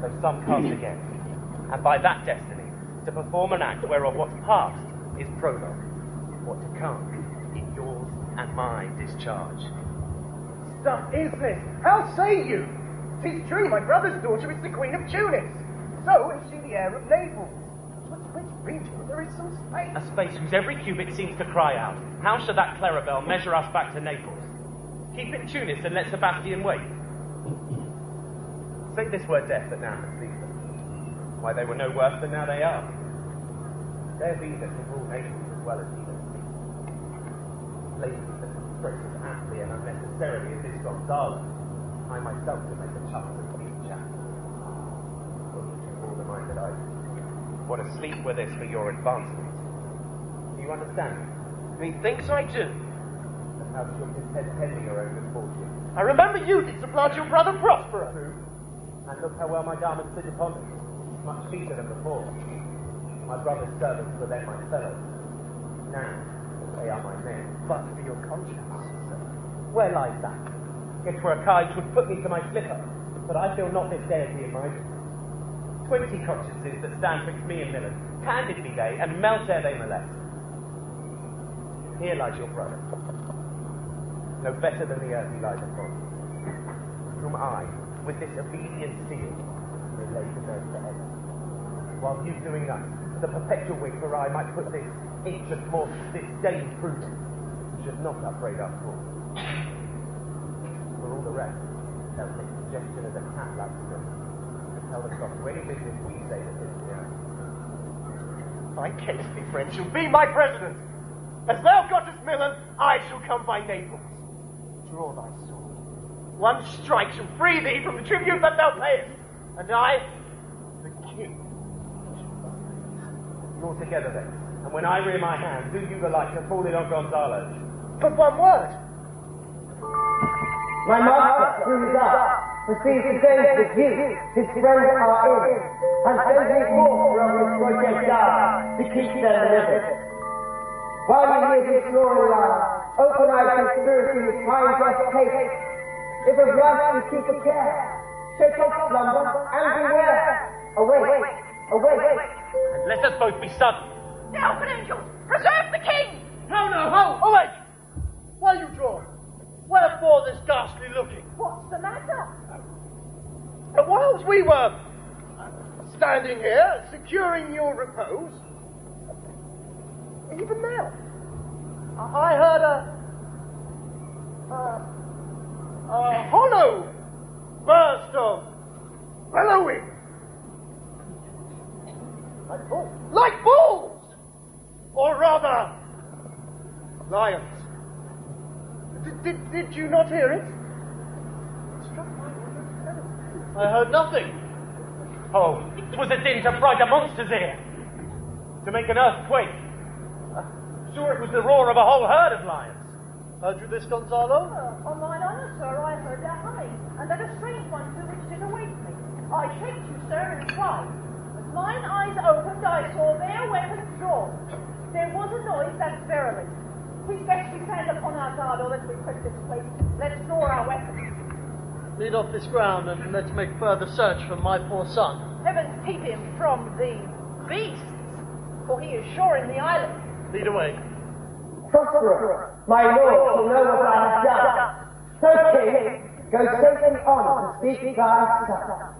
though some cast again, and by that destiny, to perform an act whereof what's past is prologue, what to come is yours and my discharge. Stuff is this? How say you? 'Tis true, my brother's daughter is the Queen of Tunis. So is she the heir of Naples. But which region there is some space? A space whose every cubit seems to cry out, how shall that Clarabelle measure us back to Naples? Keep it Tunis and let Sebastian wait. Say this were death that now has seized them. Why, they were no worse than now they are. There be that can rule nations as well as he does. Ladies, press as aptly and unnecessarily as this Gonzalo, I myself can make a chuckle of deep chat. All the mind that I do. Want to sleep with us for your advancement. Do you understand me? Methinks I do. And how you're content pending your own misfortune. I remember you did supplant your brother Prospero. True. And look how well my garments sit upon me. Much feaster than before. My brother's servants were then my fellows. Now, they are my men. But for your conscience, sir. Where lies that? If for a kite would put me to my slipper, but I feel not this deity in my 20 consciences that stand twixt me and Millen, candid be they, and melt ere they molest. Here lies your brother, no better than the earth he lies upon, whom I, with this obedient seal, may lay to nurse forever. While you doing thus, the perpetual wing for I might put this inch of more disdain prudence, should not upbraid our cause. For all the rest, they'll take suggestion as a cat like them. Tell the stock to any business we say that is the end. My case, my friend, shall be my president. As thou gottest Millen, I shall come by Naples. Draw thy sword. One strike shall free thee from the tribute that thou payest, and I, the king. You're together then, and when I rear my hand, do you the like to fall in on Gonzalo. But one word. My master, through his art, perceives the days with you, his friends are in, and sends me forth from his project down to keep them delivered. While you hear this roaring line, open-eyed conspiracy with time just taste. If of lust you keep a care, shake off slumber and beware. Awake, awake. And let us both be sudden. Now, angels, preserve the king! No, hold! Awake! Why you drawn? Wherefore this ghastly looking? What's the matter? And whilst we were standing here, securing your repose, even now, I heard a hollow burst of bellowing. Like bulls! Or rather, lions. Did you not hear it? I heard nothing. Oh, 'twas a din to fright a monster's ear, to make an earthquake. Sure it was the roar of a whole herd of lions. Heard you this, Gonzalo? On mine honour, sir, I heard their humming, and that a strange one too which did awake me. I shaked you, sir, and cried. As mine eyes opened, I saw their weapons drawn. There was a noise that verily. We'd best we stand upon our guard, or let's we quit this place. Let's draw our weapons. Lead off this ground, and let's make further search for my poor son. Heavens keep him from the beasts, for he is sure in the island. Lead away. Prospero, my lord, shall know what I have done. So, king, go safely on to speak thy son.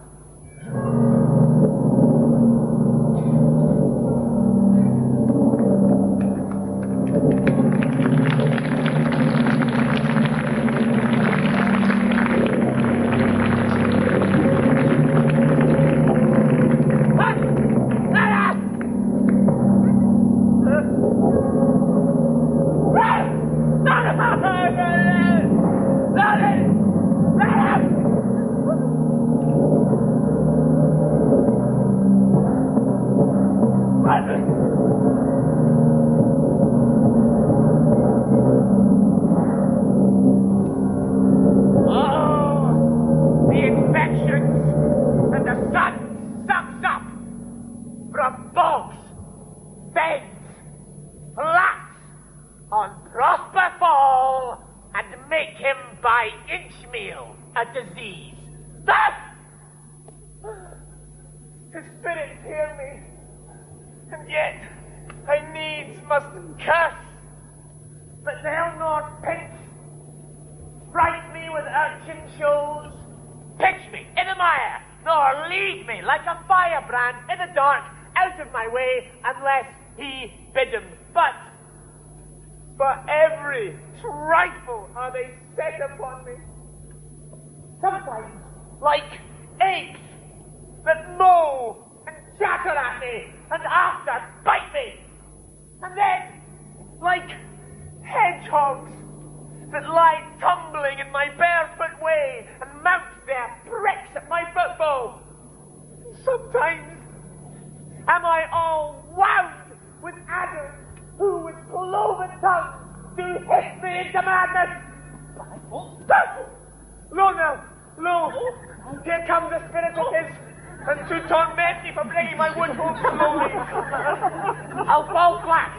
that lie tumbling in my barefoot way and mount their pricks at my football. Sometimes am I all wound with adders who with cloven tongue do hiss me into madness. Lo now, lo, here comes the spirit of his, and to torment me for bringing my wood home slowly. I'll fall flat,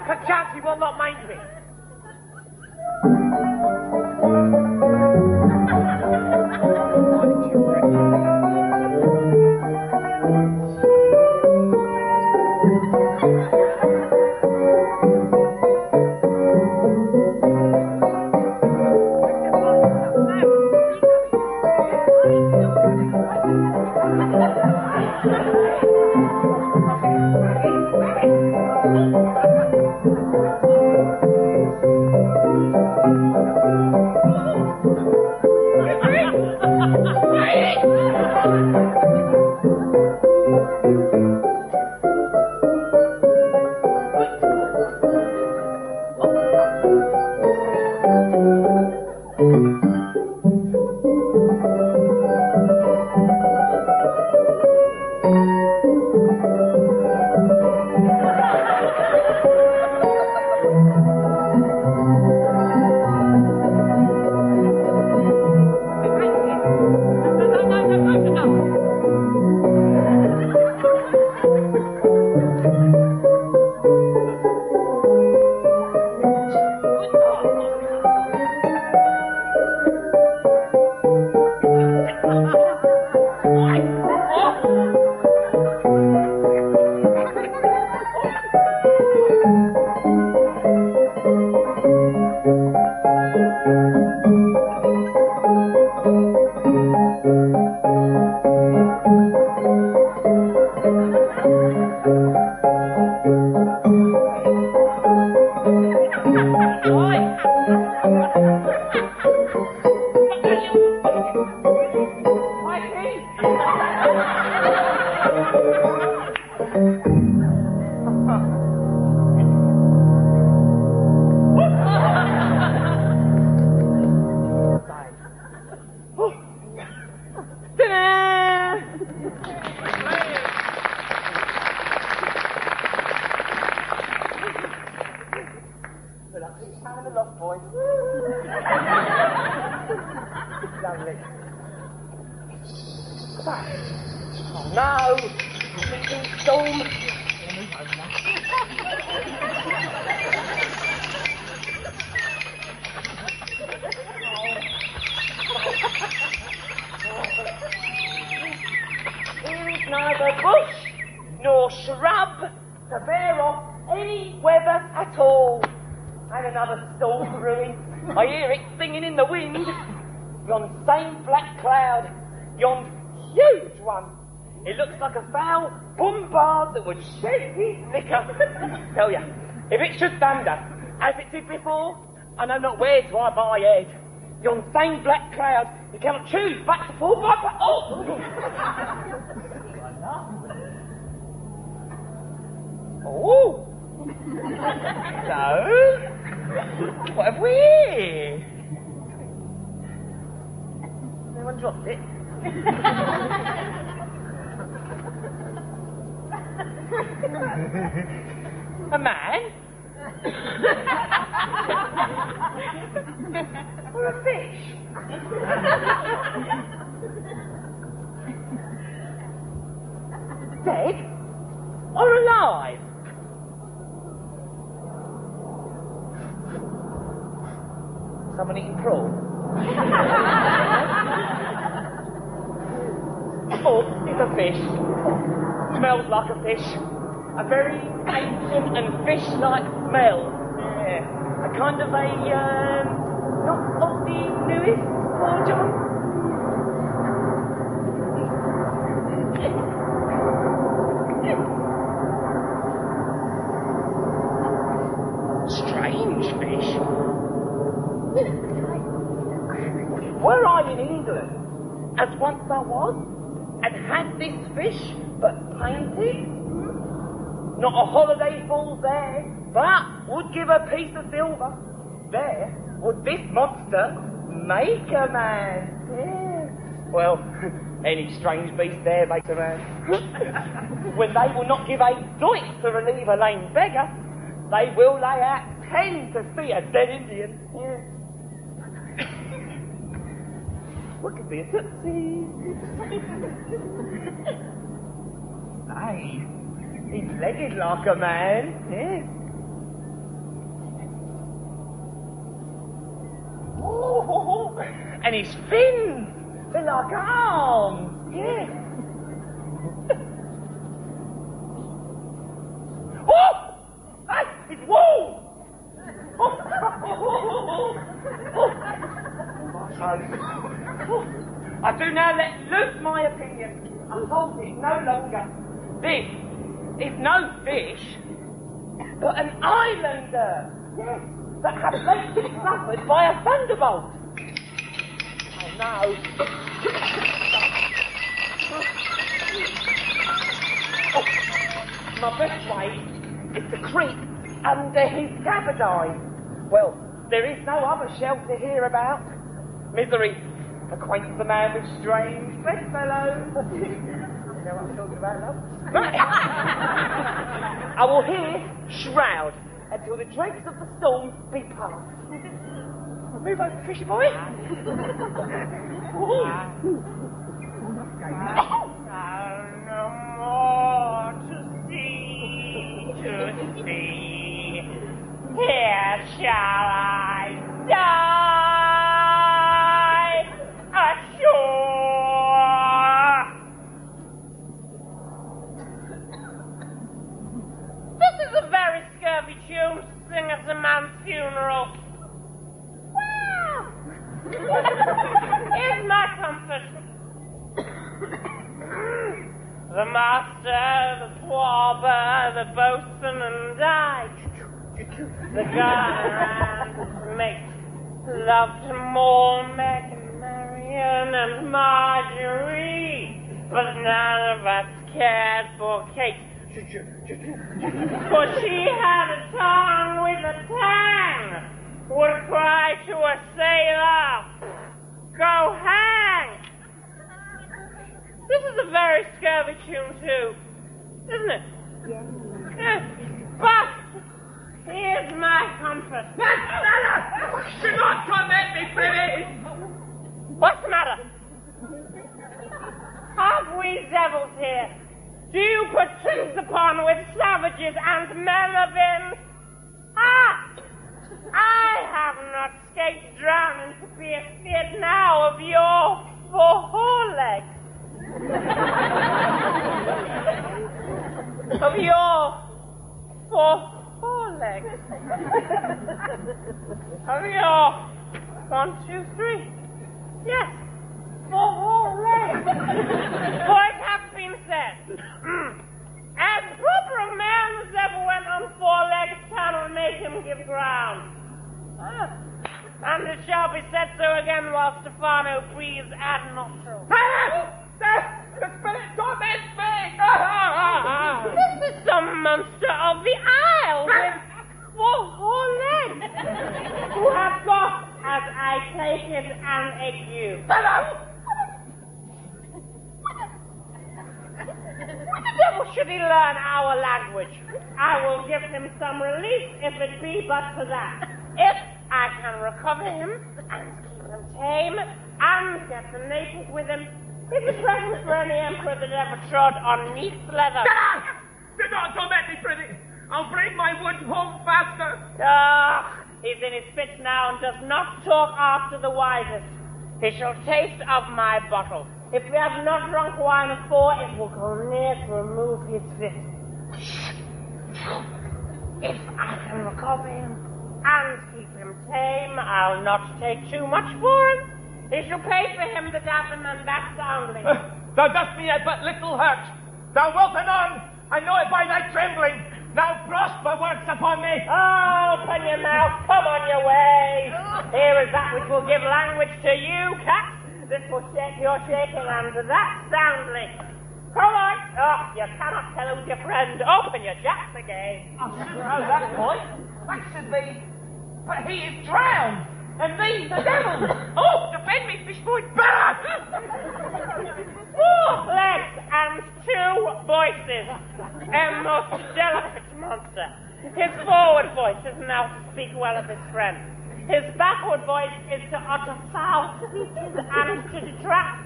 perchance he will not mind me. Would shake his liquor. Tell ya, if it should thunder, as it did before, I know not where to hide my head. Yon same black cloud, you cannot choose but to fall by. Oh! Oh! So, what have we here? No one dropped it. A man? Or a fish? Dead? Or alive? Someone eating prawn? Oh, it's a fish. Smells like a fish. A very ancient and fish-like smell. Yeah. A kind of a, not of the newest version. Strange fish. Were I in England, as once I was, and had this fish, but painted? Not a holiday falls there, but would give a piece of silver. There, would this monster make a man? Yeah. Well, any strange beast there makes a man. When they will not give a doit to relieve a lame beggar, they will lay out 10 to see a dead Indian. Yeah. What could be a tootsie? Aye, he's legged like a man. Yeah. Oh, and his fins, they're like arms. Yeah. Oh! Hey, it's wool! I do now let loose my opinion. I hold it no longer. This is no fish, but an islander. Yes, that has lately been suffered by a thunderbolt. Oh no. Oh, my best way is to creep under his gabardine. Well, there is no other shelter here about. Misery acquaints the man with strange bedfellows. You know what I'm talking about, love? I will here shroud until the dregs of the storm be past. Move over, fishy boy. No more to see. Here shall I die ashore. This is a very scurvy tune to sing at a man's funeral. Wow! Here's my comfort. The master, the swabber, the boatswain and I, the gunner and his mate, loved more Meg and Marian and Marjorie, but none of us cared for Kate. For she had a tongue with a tang, would cry to a sailor, "Go hang!" This is a very scurvy tune too, isn't it? Yeah. But here's my comfort. Do not torment me, pretty! What's the matter? Have we devils here? Do you put strings upon with savages and men of in? Ah! I have not escaped drowning to be afeard now of your forelegs. Of your forelegs. Of your 1, 2, 3. Yes, forelegs. For it hath been said, as proper a man as ever went on 4 legs cannot make him give ground. And it shall be said so again while Stefano breathes ad nostril. The spirit torments me! This is some monster of the Isle with 4 legs, who have got, as I take it, an ague. What the devil should he learn our language? I will give him some relief if it be but for that. If I can recover him and keep him tame and get the natives with him, it's a present for any emperor that ever trod on neat's leather. Do not torment me, pretty! I'll bring my wood home faster! He's in his fits now and does not talk after the wisest. He shall taste of my bottle. If we have not drunk wine afore, it will go near to remove his fit. If I can recover him and keep him tame, I'll not take too much for him. He shall pay for him that hath him and that soundly. Thou dost me but little hurt. Thou wilt anon, I know it by thy trembling. Now prosper works upon me. Open your mouth, come on your way. Here is that which will give language to you, cat. This will shake your shaking and that soundly. Come on. Oh, you cannot tell who's your friend. Open your jacks again. I should know that point. That should be... But he is drowned. and thee the devil. Oh, defend me, fish boy, bad! 4 legs and 2 voices. A most delicate monster. His forward voice is now to speak well of his friend. His backward voice is to utter foul speeches and to detract.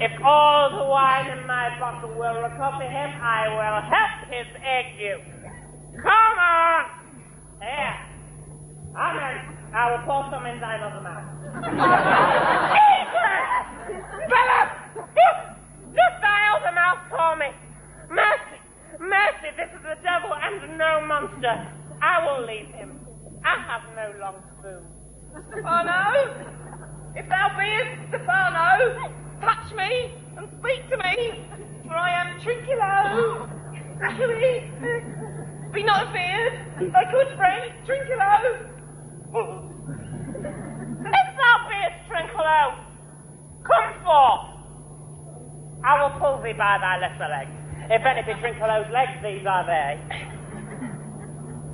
If all the wine in my bottle will recover him, I will help his ague. Come on! Here. Amen. I will pour some in thine other mouth. Philip! Just thy other mouth for me. Mercy! Mercy, this is the devil and no monster. I will leave him. I have no long spoon. Stefano! If thou beest, Stefano, touch me and speak to me, for I am Trinculo. Actually, be not afeard, thy good friend, Trinculo. If thou beest Trinculo, come forth. I will pull thee by thy lesser legs. If any be Trinculo's legs, these are they.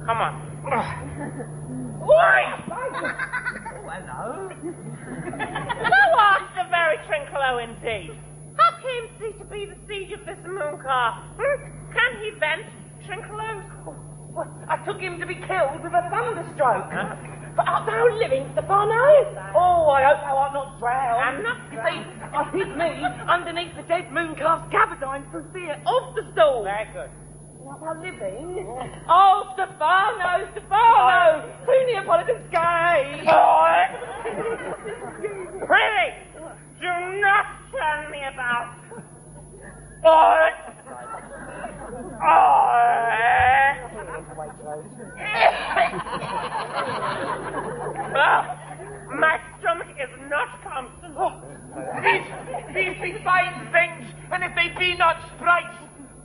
Come on. Why? Hello. Thou art the very Trinculo indeed. How came thee to be the siege of this moon car? Can he vent Trinculos? Well, I took him to be killed with a thunderstroke. Huh? But art thou living, Stefano? Oh, I hope thou art not drowned. I'm not You see, I hid me underneath the dead mooncalf's gabardine for fear of the storm. Very good. Art thou living? Oh, Stefano, Stefano! Who Neapolitan gay? Really? Do not turn me about. My stomach is not constant. These be fine things, and if they be not sprites,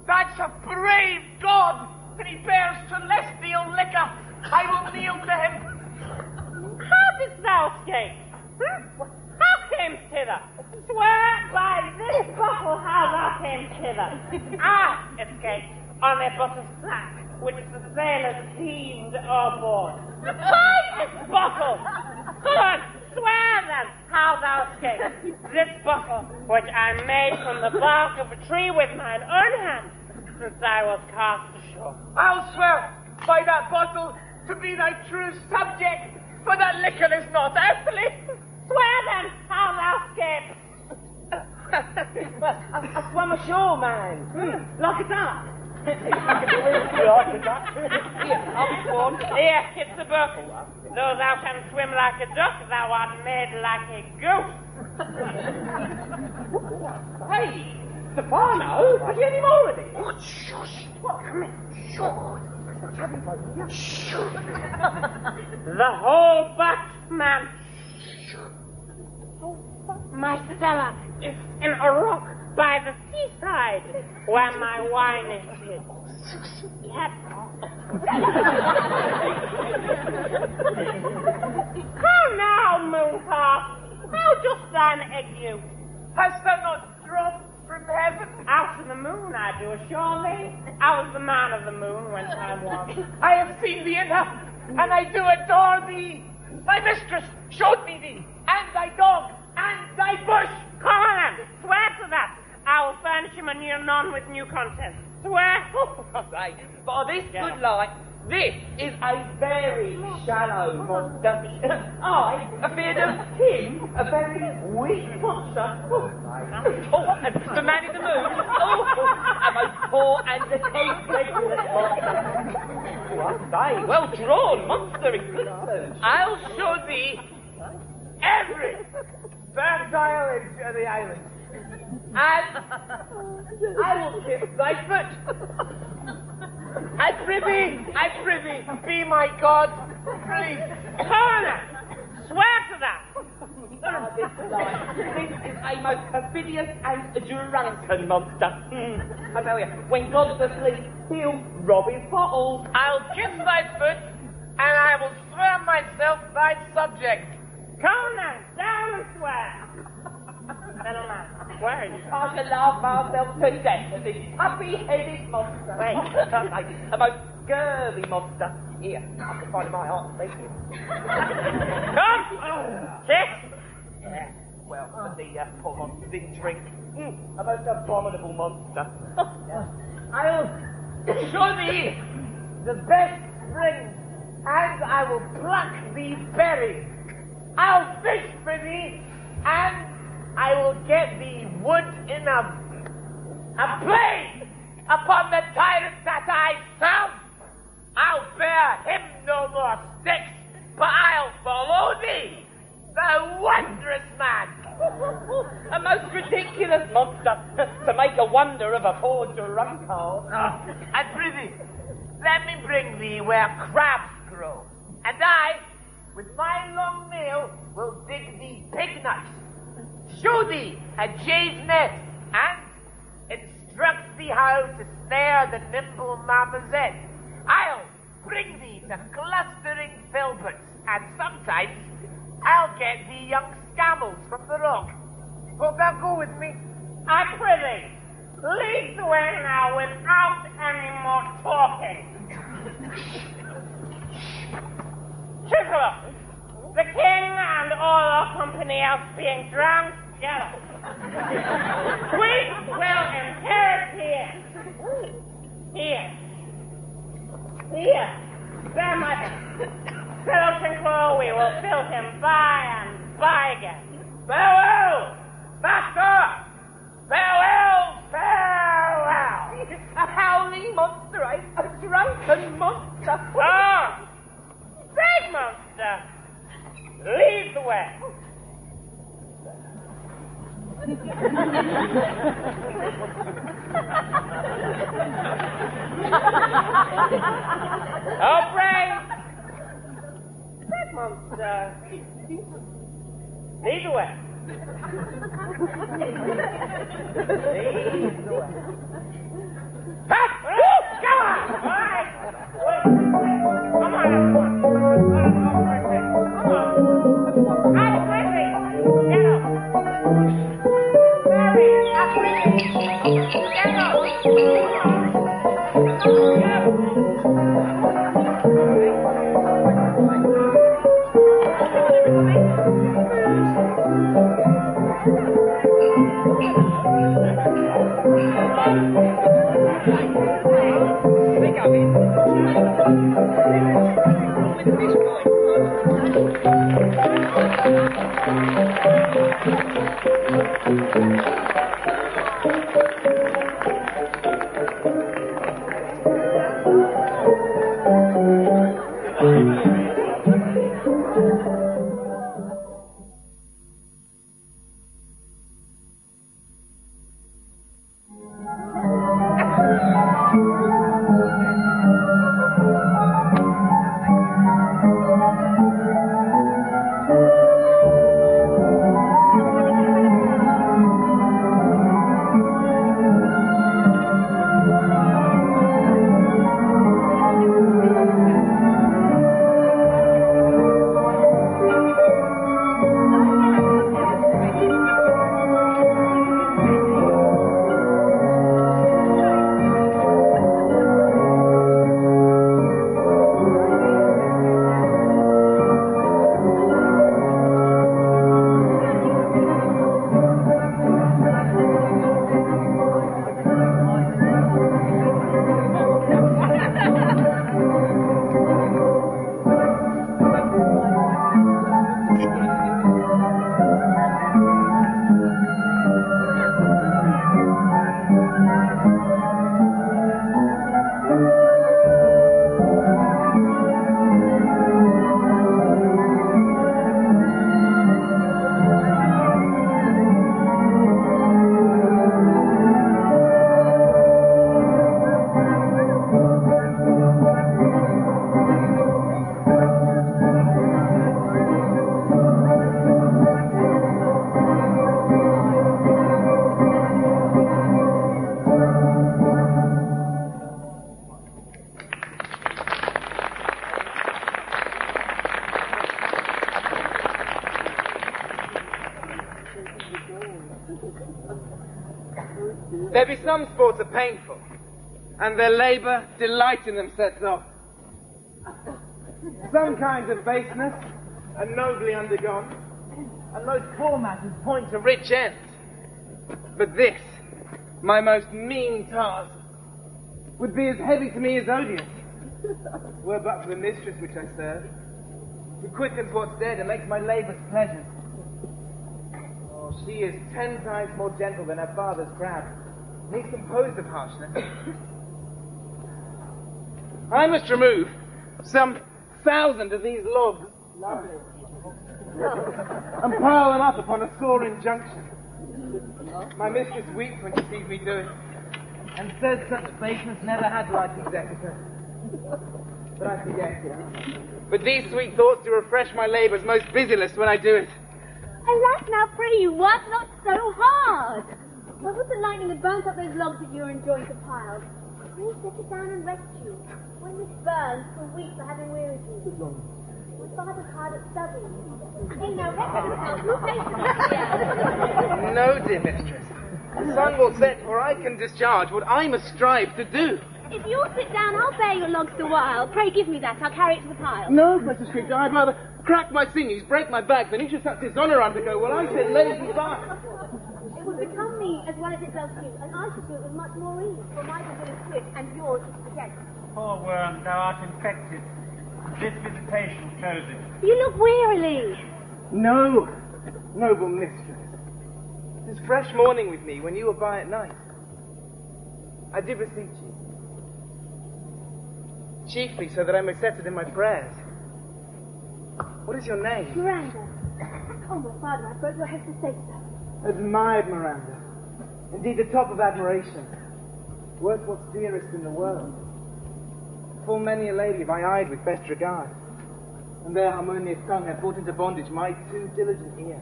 that's a brave God that he bears celestial liquor. I will kneel to him. How didst thou escape? How camest hither? Swear by this bottle how thou camest hither. I escaped on a bottle of sack, which the sailors heaved overboard. By this bottle! Come on, swear then how thou escaped. This bottle, which I made from the bark of a tree with mine own hands, since I was cast ashore. I'll swear by that bottle to be thy true subject, for that liquor is not earthly. Swear then how thou escaped. Well, I swam ashore, man. Lock it up. Here, it's the book. Though thou canst swim like a duck, thou art made like a goose. Hey, Stefano, have you any more of it? What? Come here. The whole butt, man. My Stella is in a rock by the seaside, where my wine is hid. Yet. How now, Mooncalf? How dost thine ague? Hast thou not dropped from heaven? Out of the moon, I do assure thee. I was the man of the moon when time was. I have seen thee enough, and I do adore thee. Thy mistress showed me thee, and thy dog, and thy bush. Come on then, swear to that. I will furnish him a new nun with new contents. Swear. Right. By this good light, this is a very shallow monster. I appeared of him, a very weak monster. And the man in the moon, a most poor and incredulous monster. Well drawn monster in good sense. I'll show thee every fertile inch of the island. And I will kiss thy foot. I prithee, be my God, please. Coroner, swear to that. This is a most perfidious and drunken monster. I tell you, when God's asleep, he'll rob his bottles. I'll kiss thy foot, and I will swear myself thy subject. Coroner, down and swear. Little man, swear you. I shall laugh myself to death at this puppy-headed monster. Wait. A most scurvy monster. Here, I can find in my heart to make it. Come! Kiss! Yeah. Well, but the poor monster didn't drink. A most abominable monster. I'll show thee the best spring, and I will pluck thee berries. I'll fish for thee, and I will get thee wood enough. And play upon the tyrant that I serve. I'll bear him no more sticks, but I'll follow thee, the wondrous man. A most ridiculous monster to make a wonder of a poor drunkard. And prithee, let me bring thee where crabs grow, and I, with my long nail, will dig thee pig nuts, show thee a jay's nest, and instruct thee how to snare the nimble marmoset. I'll bring thee to clustering filberts, and sometimes I'll get thee young scamels from the rock. Wilt thou go with me? I prithee, lead the way now without any more talking. Chisel, the king and all our company else being drowned together. We will inherit here. There, mother. Fellow Tranquil, we will fill him by and by again. Farewell, master! Farewell, farewell! A howling monster, a drunken monster. Ah! Big monster! Lead the way. Oh, brave! Big monster! Lead the way. Lead the way. Pass! Come on! All right! Come on, everyone. Come on. I'm quickly. Get up. Hurry. I'm quickly. Get up. There be some sports are painful, and their labour delight in themselves. Some kinds of baseness are nobly undergone, and most poor matters point to rich ends. But this, my most mean task, would be as heavy to me as odious, were but for the mistress which I serve, who quickens what's dead and makes my labours pleasures. Oh, she is 10 times more gentle than her father's crab, and he's composed of harshness. I must remove some 1,000 of these logs and pile them up upon a soaring junction. My mistress weeps when she sees me do it, and says such baseness never had like executor. But I forget. But these sweet thoughts do refresh my labours most busyless when I do it. Alas, now pray you, work not so hard. What was the lightning that burnt up those logs that you were enjoying to pile? Please sit it down and rest you. When this burns, for weeks for having wearied you. My father's hard at studying. Hey, now rest yourself. Who takes it? No, dear mistress. The sun will set, for I can discharge what I must strive to do. If you'll sit down, I'll bear your logs a while. Pray give me that. I'll carry it to the pile. No, precious creature, I'd rather crack my sinews, break my back, than you should such dishonour undergo while I sit lazy by. It would become me as well as it does you, and I should do it with much more ease, for my will is quick, and yours is forget. Poor worm, thou art infected. This visitation shows it. You look wearily. No, noble mistress. It is fresh morning with me when you were by at night. I do beseech you, chiefly so that I may set it in my prayers. What is your name? Miranda. Oh, my father, I broke your head to say so. Admired Miranda. Indeed, the top of admiration. Worth what's dearest in the world. Full many a lady have I eyed with best regard, and their harmonious tongue hath brought into bondage my too diligent ear.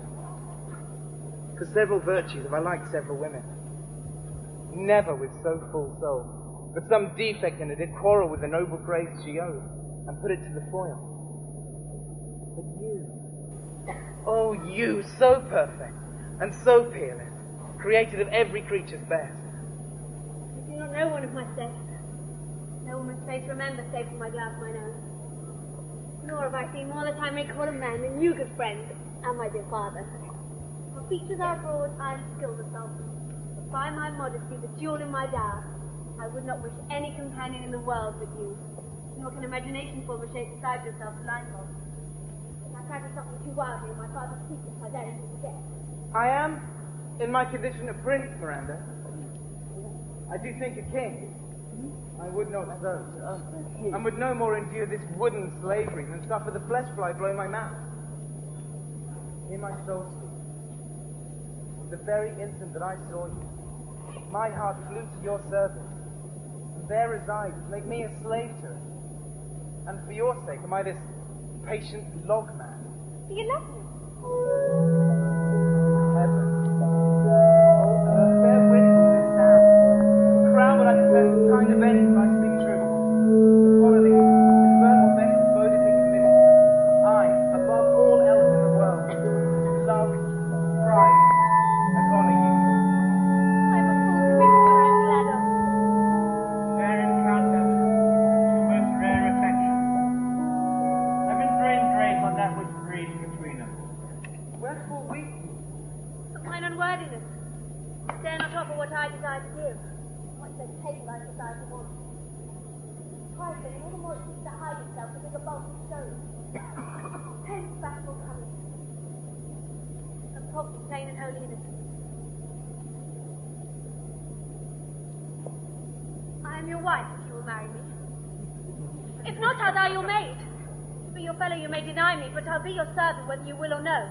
For several virtues have I liked several women, never with so full soul, but some defect in it did quarrel with the noble grace she owed, and put it to the foil. But you, oh you, so perfect, and so peerless, created of every creature's best. I do not know one of my sex. No woman's face remember save for my glass mine own. Nor have I seen more that I may call a man than you, good friend, and my dear father. For features are broad, I am skilled assault. But by my modesty, the jewel in my dower, I would not wish any companion in the world but you. Nor can imagination form a shape beside yourself to lie for. If I practice something too wildly, my father's secrets I dare to forget. I am, in my condition, a prince, Miranda. I do think a king. I would not so, and would no more endure this wooden slavery than suffer the flesh fly blow my mouth. Hear my soul speak. The very instant that I saw you, my heart flew to your service, and there resides to make me a slave to it. And for your sake am I this patient log man. Do you love me? Heaven. Oh, earth, bear witness to this now. The crown would I compare to the kind of end I speak true. Equality, infernal vengeance boded me to mischief. I, above all else in the world, love, prize, and honour you. I'm a fool to be what I'm glad of. Fair encounter, most rare affection. Heaven rain grace on that which breeds between us. Wherefore weep you? Of mine unworthiness. Dare not offer what I desire to give. Much less take what I desire to want. Christ, then, all the more it seeks to hide itself within a bulk of stone. Hence, bashful coming. And promptly plain and holy innocence. I am your wife, if you will marry me. If not, I'll die your maid. To be your fellow, you may deny me, but I'll be your servant whether you will or no.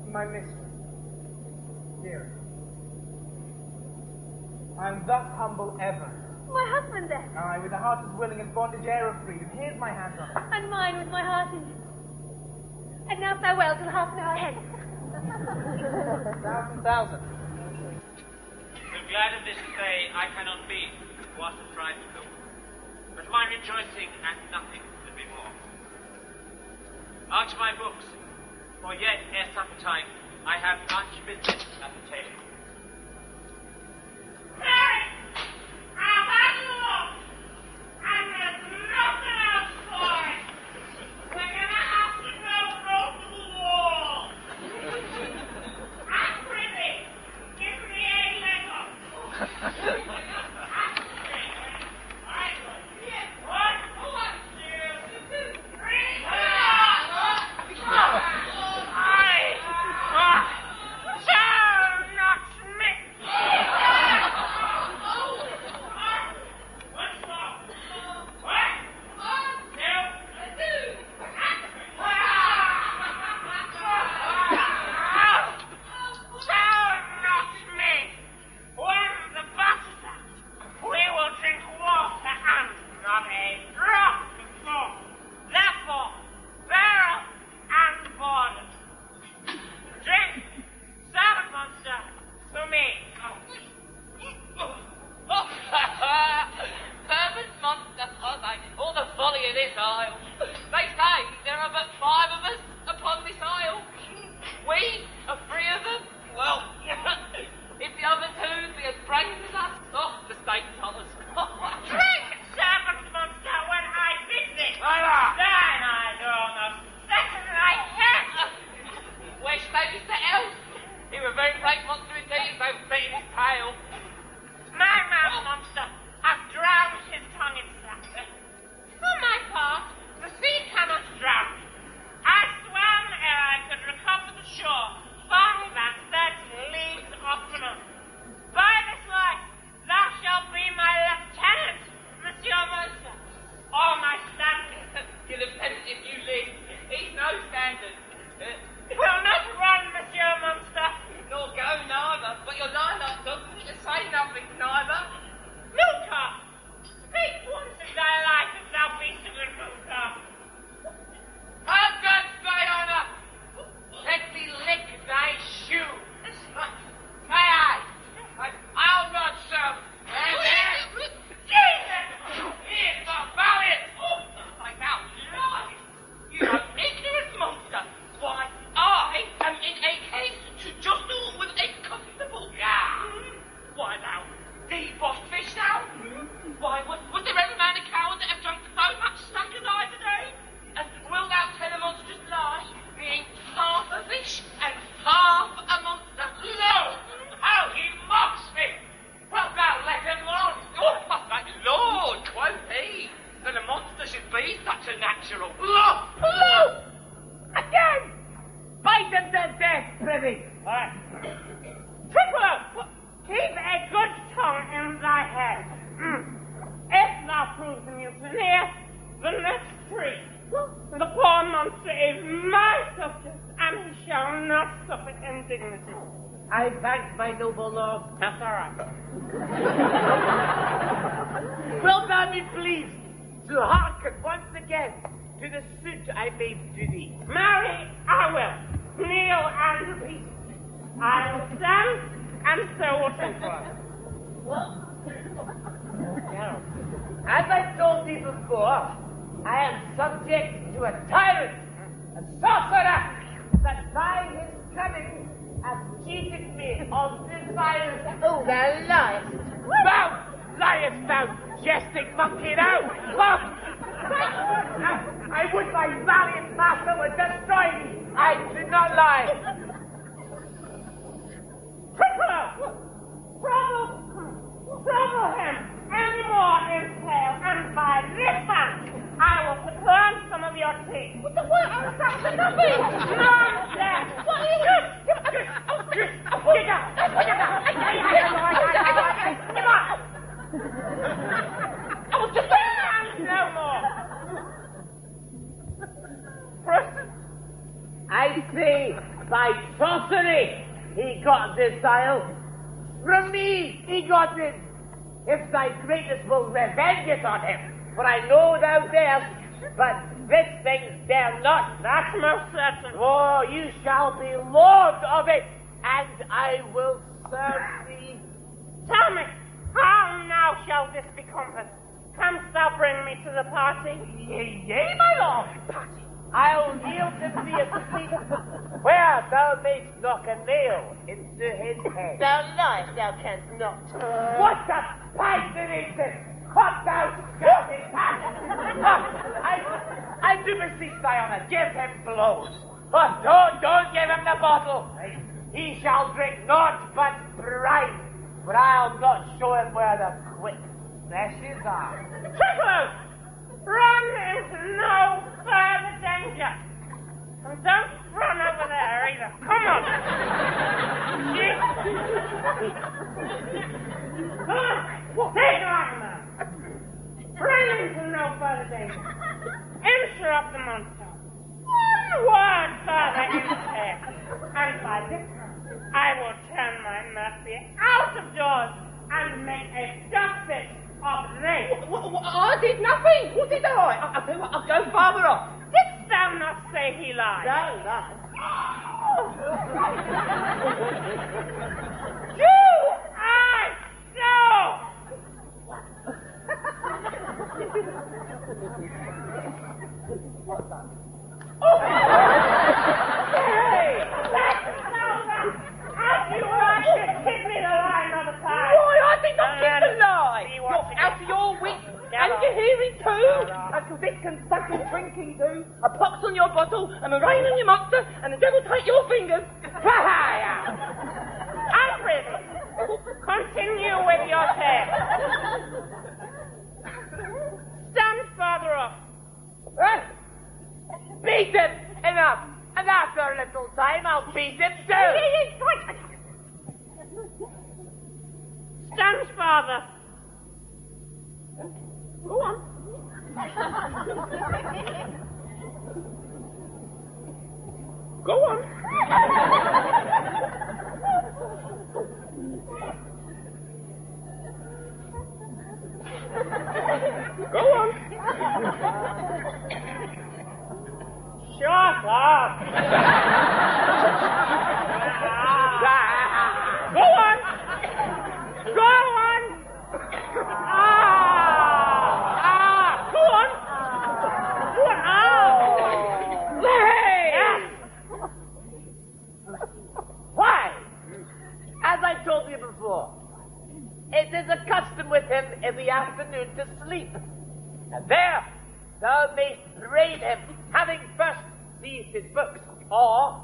My mistress, dearest, I am thus humble ever. My husband, then. Aye, with a heart as willing as bondage air of freedom. Here's my hand on it. And mine with my heart in it. And now farewell till half an hour hence. 1,000. So glad of this day I cannot be, what a tried to go. But my rejoicing and nothing could be more. Out my books, for yet ere supper time I have much business at the table. Hey! abandoned. Will not run, Monsieur Monster. Nor go neither, but your lilac doesn't need to say nothing neither. Milka! Speak once in thy life as thou beast of good Milka. I've got thy honour. Let me lick thy shoe. I'll not serve. Jesus! Here's the valiant. I now lie. You ignorant monster. Why, I am in a case to jostle with a constable. Why thou, thee boss fish thou? Why, was there ever man a coward that have drunk so much stuck as I today? And will thou tell a monstrous lie, being half a fish and half a monster? No! How he mocks me! Wilt thou let him alone? Oh, my lord, quoth he, that a monster should be such a natural. Hello! Again! Bite him to death, prithee. Tripler, keep a good tongue in thy head. If thou proves the mutineer, the next tree. The poor monster is my subject, and he shall not suffer indignity. I thank my noble lord. That's all right. Wilt thou be pleased to hearken once again to the suit I made to thee? Marry, I will. Kneel and repeat. I will stand, and so will Tripler. As I told thee before, I am subject to a tyrant, a sorcerer, that by his cunning has cheated me of desires. Oh, thou liest. Thou liest, thou jesting monkey, thou! I would my valiant master would destroy me. I do not lie. Tripler! Trouble him any more in tail, and by this hand I will return some of your teeth. What the what? That's nothing! Nonsense! What is it? Get down! I was just saying no more! I say, by sorcery, he got this isle. From me, he got it. If thy greatness will revenge it on him, for I know thou darest, but this thing dare not. That's most certain. Oh, you shall be lord of it, and I will serve thee. Tell me, how now shall this be compassed? Canst thou bring me to the party? Yea, my lord. Party. I'll yield to thee a seat where thou mayst knock a nail into his head. Thou liest, thou canst not. What a pipe it is this! What thou scouting pack! I do beseech thy honour, give him blows. But don't give him the bottle. He shall drink naught but brine, but I'll not show him where the quick meshes are. Tripler! Run into no further danger. And don't run over there either. Come on. Come on. Take on now. Run into no further danger. Interrupt the monster. One word further interfere. And by this time, I will turn my mercy out of doors and make a justice of thee. I did nothing. What did I? I'll tell you what, I'll go farther off. Didst thou not say he lied? No, no. You! I know! What's that? Oh! Hey! That's that! As you like to hit me the line all the time. Why, I did not hit the lie. You're out of your wits. And your hearing too! That's what this can suck and drinking do. A pox on your bottle, and a rain on your monster, and the devil take your fingers. Alfred, continue with your tale. Stand further off. Beat him! Enough! And after a little time, I'll beat him too! Stand farther. Go on. Go on. Go on. Shut up! Go on. Go on. Go on. Go on. Why? As I told you before, it is a custom with him in the afternoon to sleep. And there thou mayst braid him, having first seized his books, or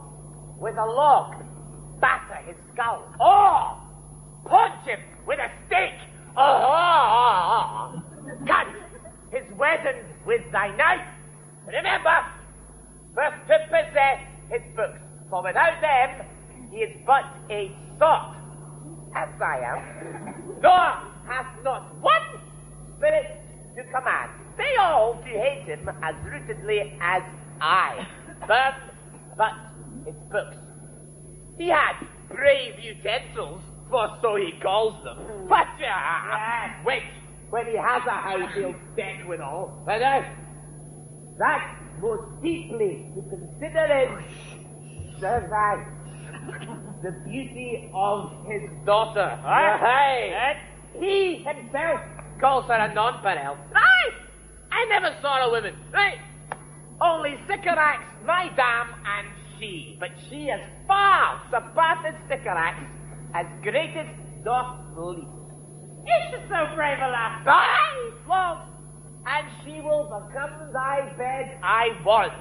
with a log batter his skull, or punch him with a stake, or cut his weapon with thy knife. Remember, first to possess his books, for without them he is but a sot, as I am, nor hath not one spirit to command. They all do hate him as rootedly as I. But his books. He had brave utensils, for so he calls them. But which, when he has a house, he'll deck with all. But that most deeply to consider is the beauty of his daughter. He himself calls her a non-pareil. I never saw a woman. Only Sycorax, my dam, and she. But she has far surpassed Sycorax as greatest doth least. Is she so brave a lass? Love, and she will become thy bed I want.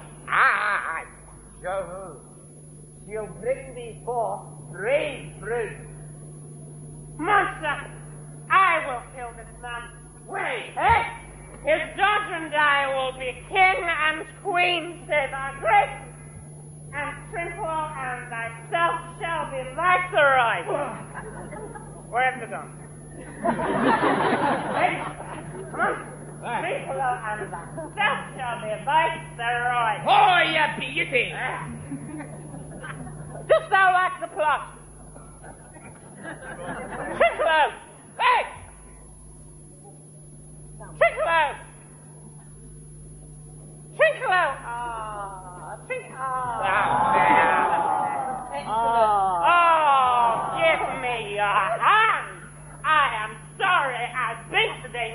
She'll bring thee forth brave fruit. Monster, I will kill this man. Wait! His daughter and I will be king and queen, say thy grace, and Twinkle and thyself shall be viceroy. Where's the gun? Come on. Twinkle and thyself shall be viceroy. Oh, you beauty! Dost thou like the plot? Twinkle! Hey! Twinkle! Twinkle! Oh, give me your hand! I am sorry I beat today.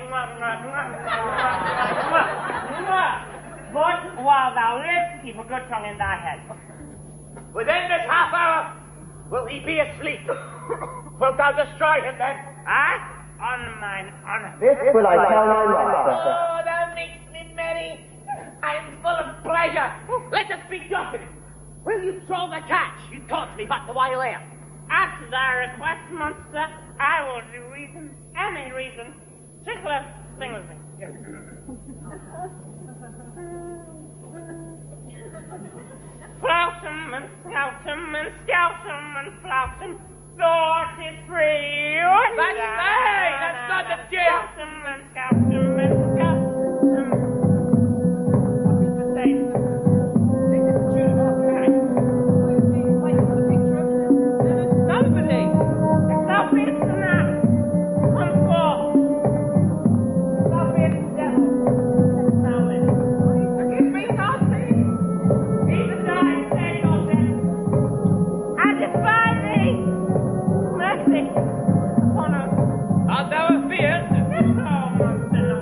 But while thou livest, keep a good tongue in thy head. Within this half hour, will he be asleep? Wilt thou destroy him then? On mine honor. This will I tell my master. Oh, thou makes me merry. I am full of pleasure. Let us be joking. Will you troll the catch you taught me but a while ere? At thy request, monster, I will do reason, any reason. Tickler, sing with me. Flout him and scout him and scout him and flout him. Thought it free. That's not the jail. Scout him and scout him and scout him. Nobody. Thou beest the man. Come forth. Thou beest the devil. Thou beest. Forgive me, Nancy. Even I say your death. I defy thee. Mercy upon us. Art thou afeard? Yes, oh, monster, no.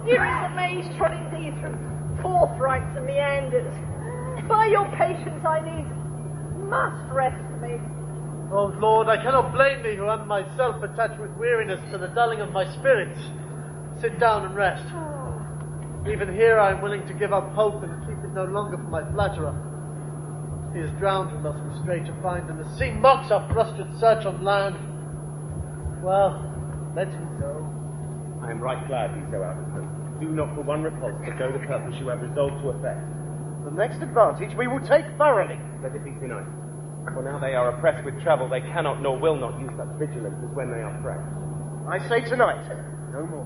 Here is the maze trotting thee through forthrights and meanders. By your patience I needs must rest me. Oh Lord, I cannot blame thee who am myself attached with weariness to the dulling of my spirits. Sit down and rest. Even here I am willing to give up hope and keep it no longer for my flatterer. He is drowned who must be straight to find, and the sea mocks our frustrate search on land. Well, let him go. I am right glad he so out of them. Do not for one repulse forgo the purpose you have resolved to effect. The next advantage we will take thoroughly. Let it be tonight. For now they are oppressed with travel, they cannot nor will not use such vigilance as when they are fresh. I say tonight, no more.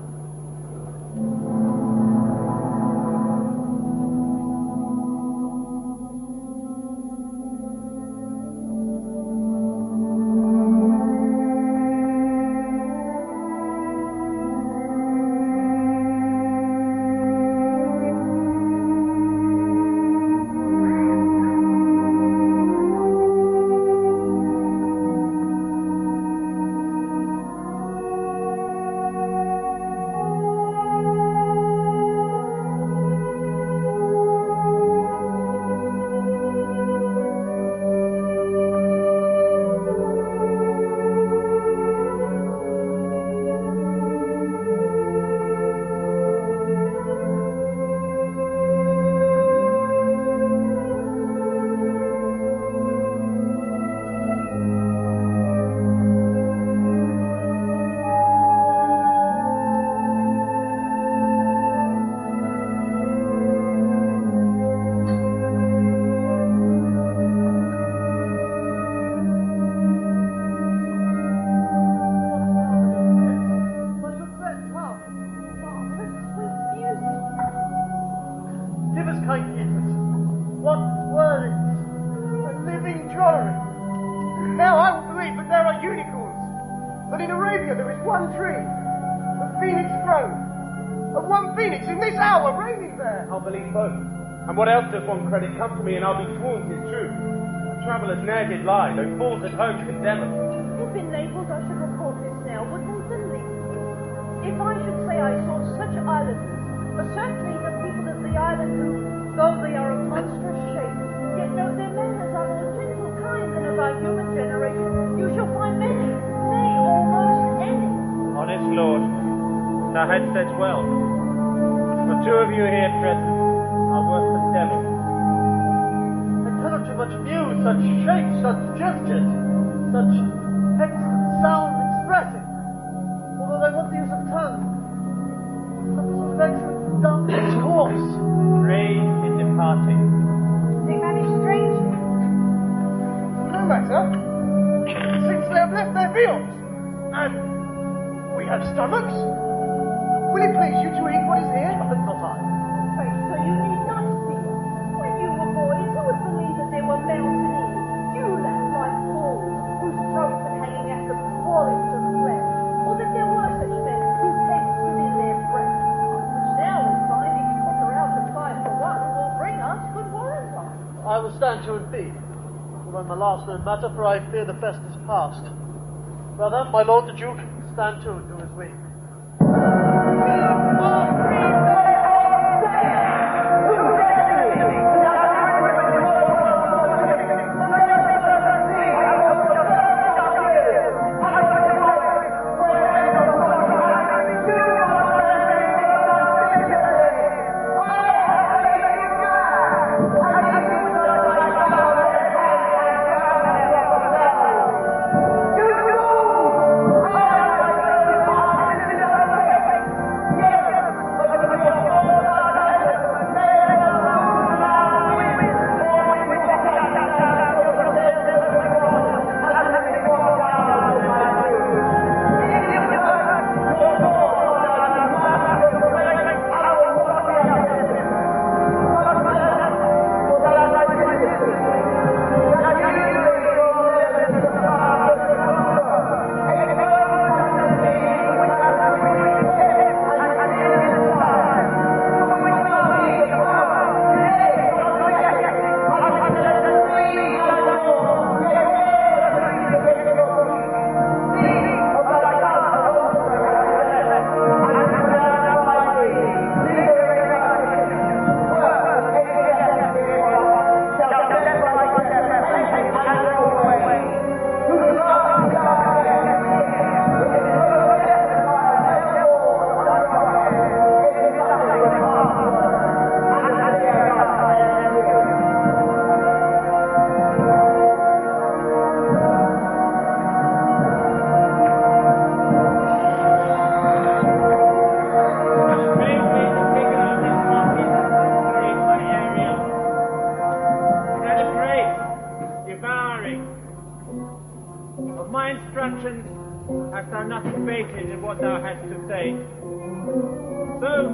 And what else does one credit come to me, and I'll be sworn 'tis true. Travellers ne'er did lie, though fools at home condemn us. If in Naples I should report this now, would they believe me? If I should say I saw such islanders, but certainly the people of the island who, though they are of monstrous shape, yet know their manners are more gentle kind than of our human generation, you shall find many, nay, almost any. Honest Lord, thou hast said well. The two of you here present are worse than devils. I cannot too much view such shapes, such gestures, such excellent sound expressing, although they want the use of tongue, such sort of excellent dumb discourse. Praise in departing. They vanish strangely. No matter, since they have left their fields, and we have stomachs, will it please you to eat what is here? But not I. So you need not fear. When you were boys, who would believe that there were mountaineers, you laughed like fools, whose throats are hanging at the quality of flesh, or that there were such men whose heads stood in their breast, which now is finding to put her out to 5 for 1 will bring us good warrant on. I will stand to and feed, although my last no matter, for I fear the fest is past. Brother, my lord the Duke, stand to and do as we. baited in what thou hast to say. So,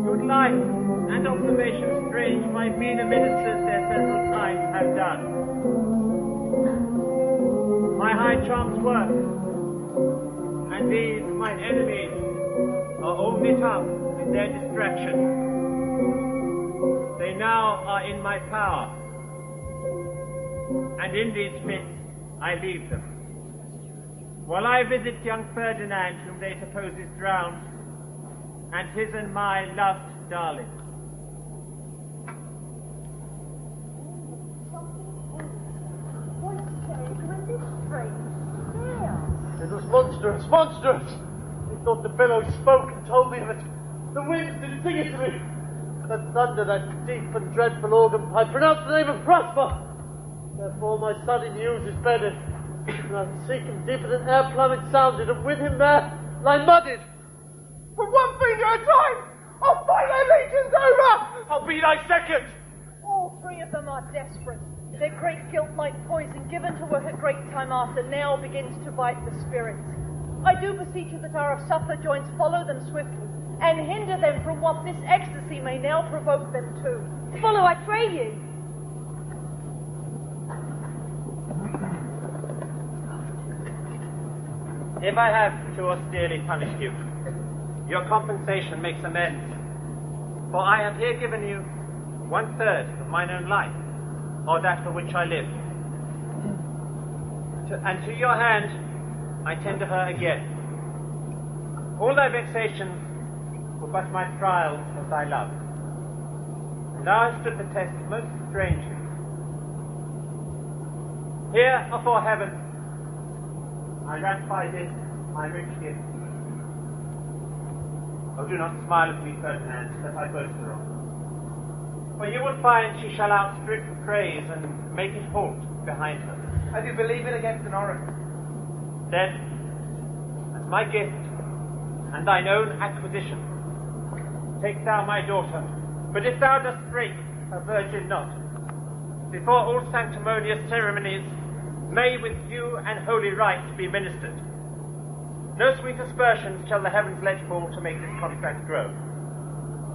good life and observation strange my meaner ministers their several times have done. My high charms work, and these mine enemies are all knit up in their distraction. They now are in my power, and in these fits I leave them. While I visit young Ferdinand, whom they suppose is drowned, and his and my loved darling. It was monstrous, monstrous! I thought the billows spoke and told me of it. The winds did sing it to me. That thunder, that deep and dreadful organ pipe, pronounced the name of Prosper. Therefore my sudden news is bedded. And I seek him deeper than air plummet sounded, and with him there lie mudded. For one finger at a time, I'll fight their legions over! I'll be thy second! All three of them are desperate. Their great guilt like poison given to work a great time after now begins to bite the spirits. I do beseech you that our supper joints follow them swiftly, and hinder them from what this ecstasy may now provoke them to. Follow, I pray you. If I have too austerely punished you, your compensation makes amends. For I have here given you 1/3 of mine own life, or that for which I live. And to your hand I tender her again. All thy vexations were but my trials of thy love, and thou hast stood the test most strangely. Here afore heaven I ratify this my rich gift. Oh, do not smile at me, Ferdinand, that I boast thereof. For you will find she shall outstrip praise and make it halt behind her. I do believe it against an oracle. Then, as my gift and thine own acquisition, take thou my daughter, but if thou dost break a virgin knot, before all sanctimonious ceremonies may with due and holy rites be ministered, no sweet aspersions shall the heavens let fall to make this contract grow,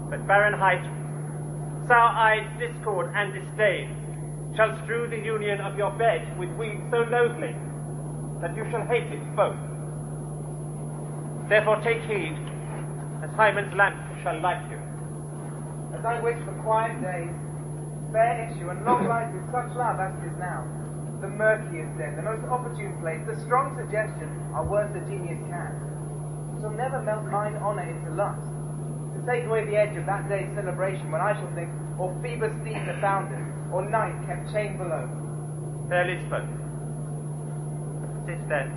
but barren height, sour-eyed discord and disdain shall strew the union of your bed with weeds so loathly that you shall hate it both. Therefore take heed, as Hymen's lamp shall light you. As I wish for quiet days, fair issue, and long life with such love as it is now, the murkiest den, the most opportune place, the strong suggestion are worse a genius can. It shall never melt mine honour into lust, to take away the edge of that day's celebration when I shall think, or Phoebus Steed the fountain, or night kept chained below. Fairly spoken. Sit then,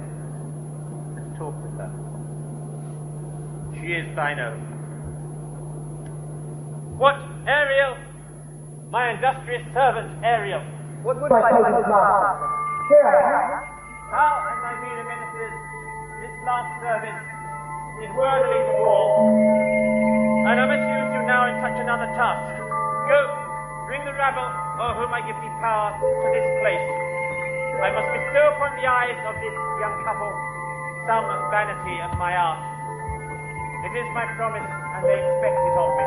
and talk with her. She is thine own. What, Ariel? My industrious servant, Ariel. What would my husband Here I am. How, as I mean ministers, this last service is worthily before, and I must use you now in such another task. Go, bring the rabble, o'er whom I give thee power, to this place. I must bestow upon the eyes of this young couple some vanity of my art. It is my promise, and they expect it of me.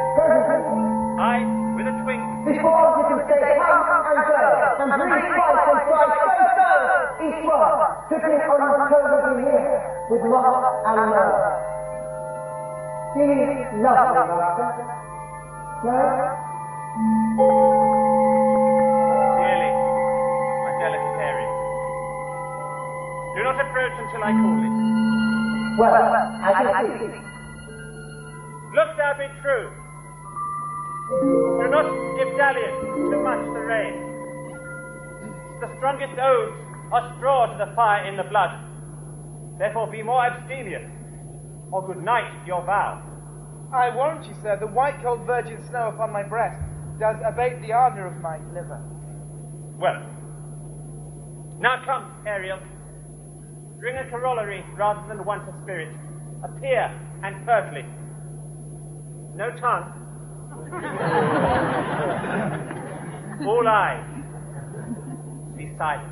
I, with a twink, Before you can say come and go, and breathe twice and thrice, so, each one, sitting on the shoulders in here, with mock and love. She's lovely, Master. No? dearly, my delicate Ariel. Do not approach until I call it. Well, I can see. Look thou be true. Do not give dalliance too much the rein. The strongest oaths are straw to the fire in the blood. Therefore be more abstemious, or good night your vow. I warrant you, sir, the white cold virgin snow upon my breast does abate the ardour of my liver. Well, now come, Ariel. Bring a corollary rather than want a spirit. Appear and pertly. No tongue. All eyes. Be silent.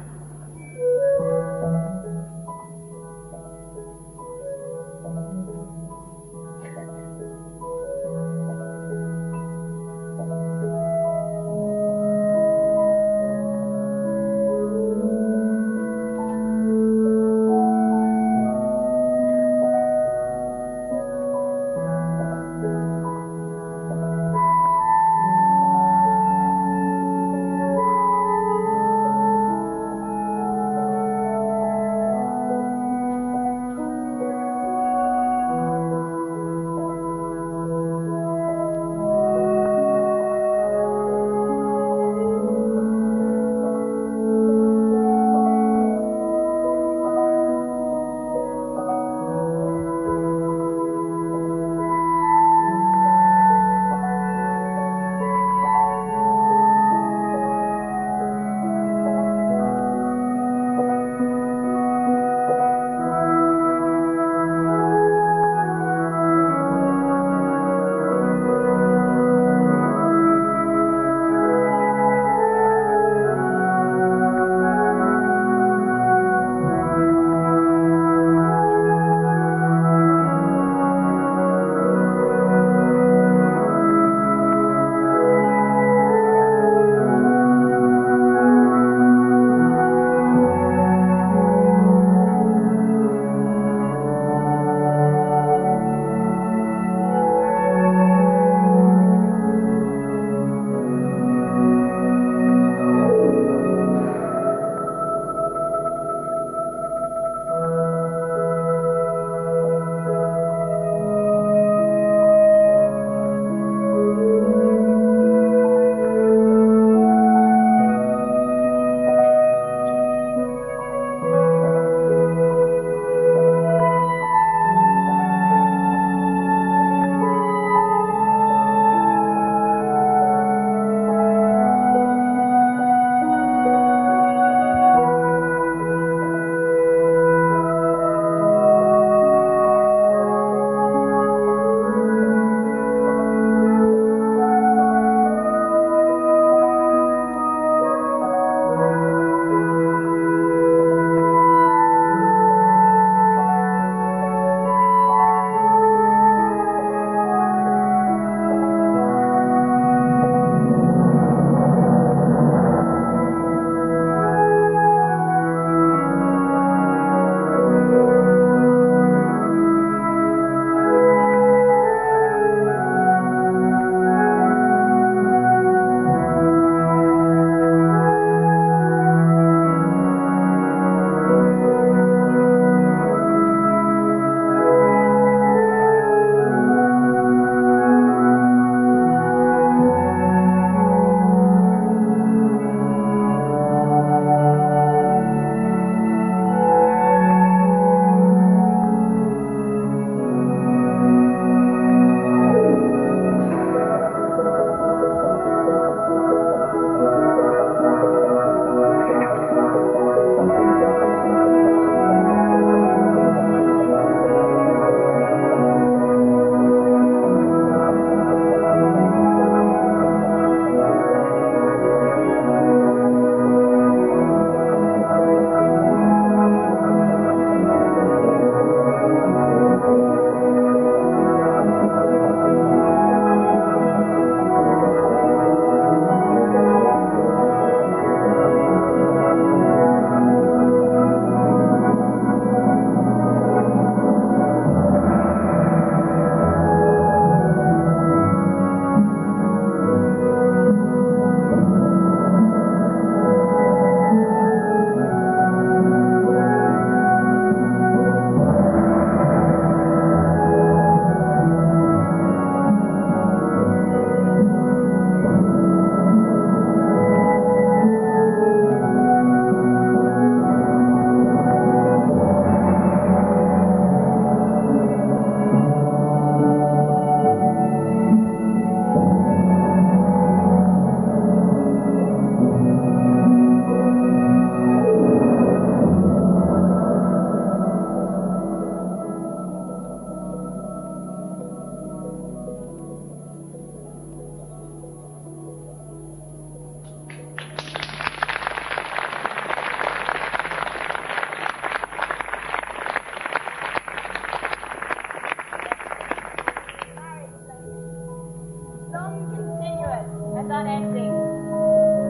is unending.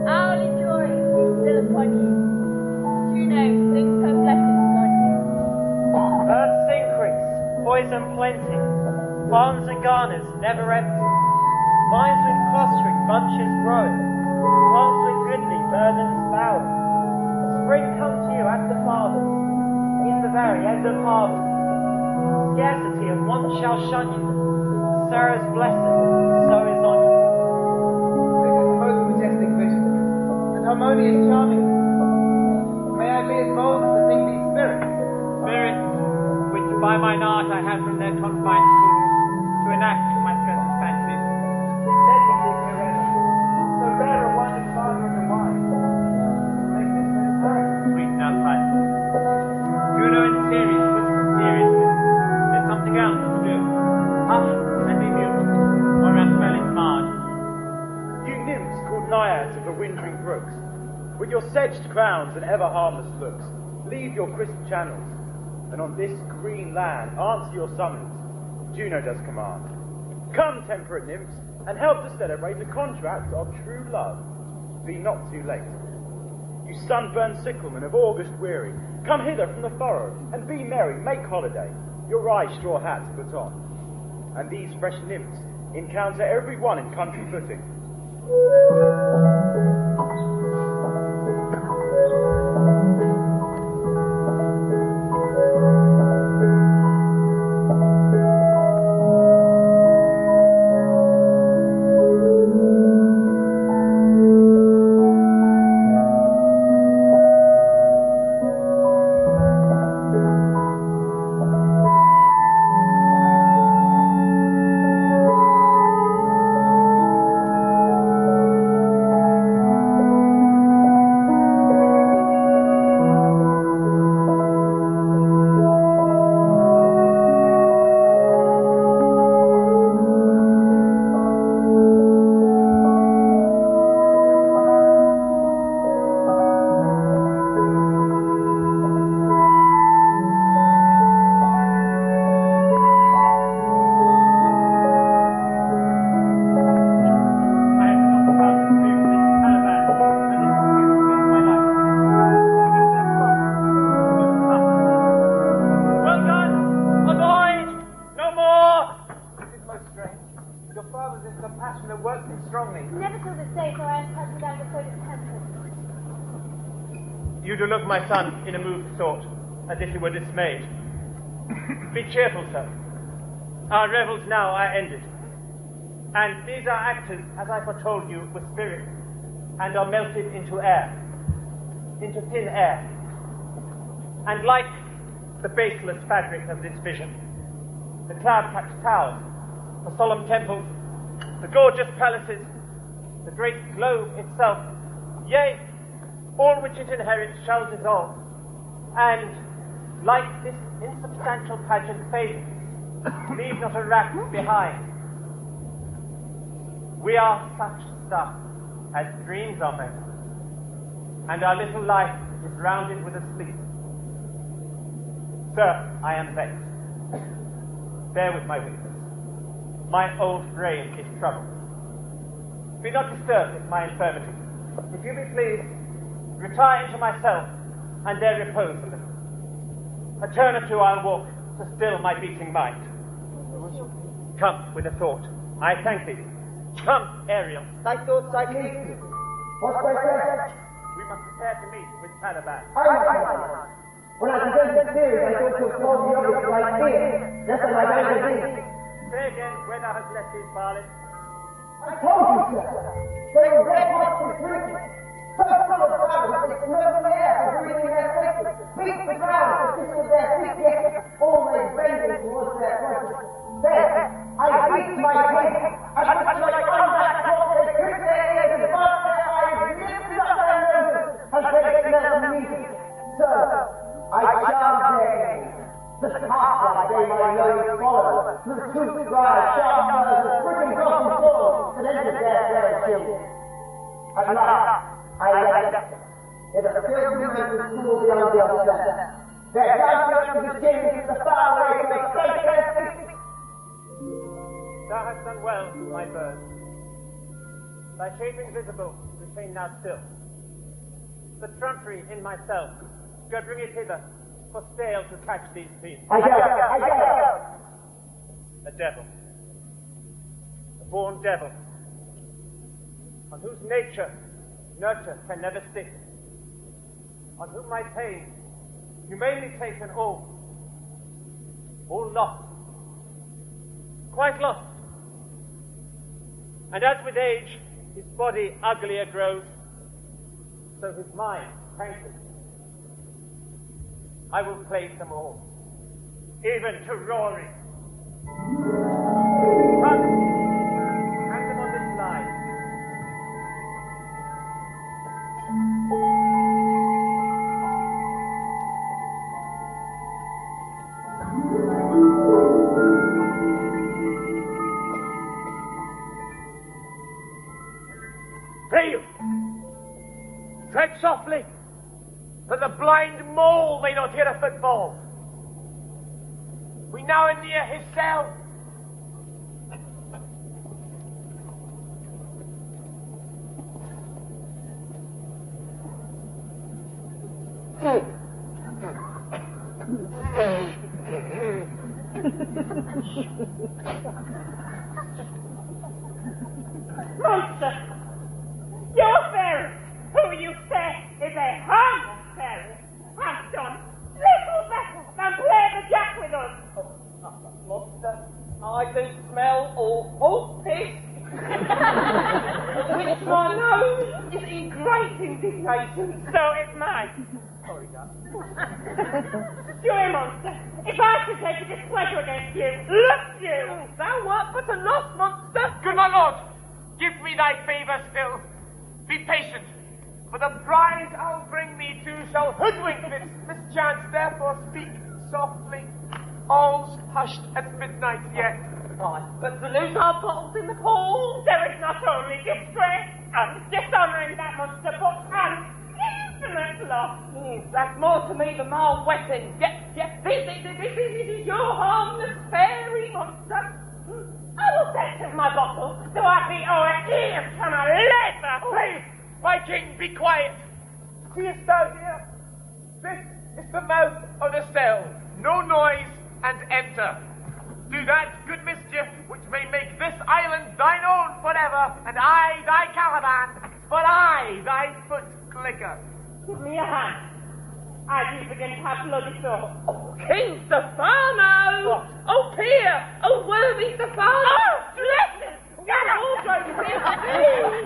Hourly joy is still upon you. Juno sings her blessings on you. Earth's increase, poison plenty, farms and garners never empty, vines with clustering bunches growing, plants with goodly burdens bowing. Spring come to you at the farthest, in the very end of harvest. Scarcity of want shall shun you, sorrow's blessed, so is on you. This is a most majestic vision, and harmonious charming. May I be as bold as to think these spirits? Spirits, which by mine art I have from their confined schools, to enact my present fancies. Let me live forever. So rare a one is far from the wine. Make this so perfect. Sweet now, time. Juno and Ceres whisper seriously. There's something else to do. Hush and be mute, or our spelling's marred. You nymphs called naiads of the wintering brooks, with your sedged crowns and ever harmless looks, leave your crisp channels, and on this green land answer your summons. Juno does command. Come, temperate nymphs, and help to celebrate the contract of true love. Be not too late. You sunburned sicklemen of August weary, come hither from the furrow, and be merry, make holiday, your rye straw hats put on. And these fresh nymphs encounter every one in country footing. You do look, my son, in a moved sort, as if you were dismayed. Be cheerful, sir. Our revels now are ended. And these are actors, as I foretold you, with spirits, and are melted into air, into thin air. And like the baseless fabric of this vision, the cloud-capped towers, the solemn temples, the gorgeous palaces, the great globe itself, yea, all which it inherits shall dissolve, and, like this insubstantial pageant fading, leave not a wrack behind. We are such stuff as dreams are made, and our little life is rounded with a sleep. Sir, I am vexed. Bear with my weakness. My old frame is troubled. Be not disturbed at my infirmity. If you be pleased, retire into myself, and there repose a little. A turn or two I'll walk to still my beating mind. Come with a thought. I thank thee. Come, Ariel. Thy thoughts I leave thee. What's thy question? We must prepare to meet with Caliban. When I presented theory, I thought to solve the object of my fear, just as I ran to thee. Say again where thou hast left these varlets. I told you, sir. They were red hot from drinking. So full of flowers that they smelled the air for breathing their faces, beat the ground to kiss with their feet, yet always bending towards their pleasure. Then I beat my feet, and with my combat talk they pricked their ears and barked their eyes, lifted up their noses, and they smelled music. So I charmed their gaze. The heart they my nose followed, through tooth dried, sharp noses, pricking blossom swords, and entered their fair children. At last, I left them. It a filled with school beyond the offset. Their guardians to the kings, the far away, they stake their feet. Thou hast done well, my bird. Thy shape invisible, retain now still. The trumpery in myself, go bring it hither, for sail to catch these beasts. I shall. A devil. A born devil. On whose nature nurture can never stick. On whom my pain, humanely taken all lost. Quite lost. And as with age his body uglier grows, so his mind tainted. I will place them all, even to Rory. Run! Hang them on this line. Pray you! Tread softly, for the blind mole may not hear a footfall. We now are near his cell. Monster! Your fairy, who you say is a harmless fairy, has done little better than play the jack with us. Monster, I do smell awful piss. Which my nose is in great indignation. So it's mine. Sorry, Dad. Sure, monster, if I should take a displeasure against you, look you! Thou art but a lost monster. Good my lord, give me thy favour still. Be patient, for the bride I'll bring thee to shall hoodwink this mischance, therefore speak softly. All's hushed at midnight yet. Aye, but to lose our bottles in the pool. There is not only disgrace and dishonour in that monster, but an infinite loss. That's more to me than my wedding. Yes, this is your harmless fairy monster. I will take my bottle, so I be our ears from a leather. Please, my king, be quiet. Seest thou here? This is the mouth of the cell. No noise, and enter. Do that good mischief which may make this island thine own forever, and I thy caravan, but I thy foot clicker. Give me a hand. I do begin to have bloody thoughts. Oh, King Stefano! What? Oh, Peer! Oh, worthy Stefano! Oh, blessed!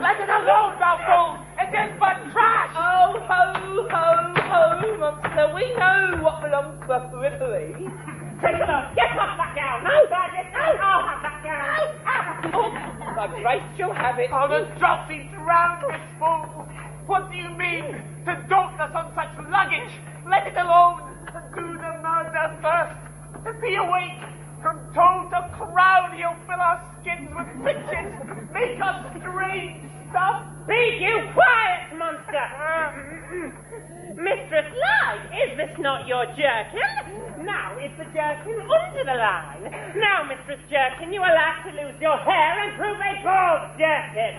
Let it alone, thou fool! It is but trash! Oh, ho, monster, we know what belongs to us periphery. Take it off! Get off that gown! No, Sergeant! No! I'll have that gown! Oh, by grace shall have it. Oh, the dropsy drowned this fool! What do you mean? To dote us on such luggage? Let it alone! Do the murder first! If he awake, from toe to crown he'll fill our skins with bitches, make us strange stuff! Be you quiet, monster! Mistress Line, is this not your jerkin? Now is the jerkin under the line. Now, Mistress Jerkin, you are like to lose your hair and prove a bald jerkin.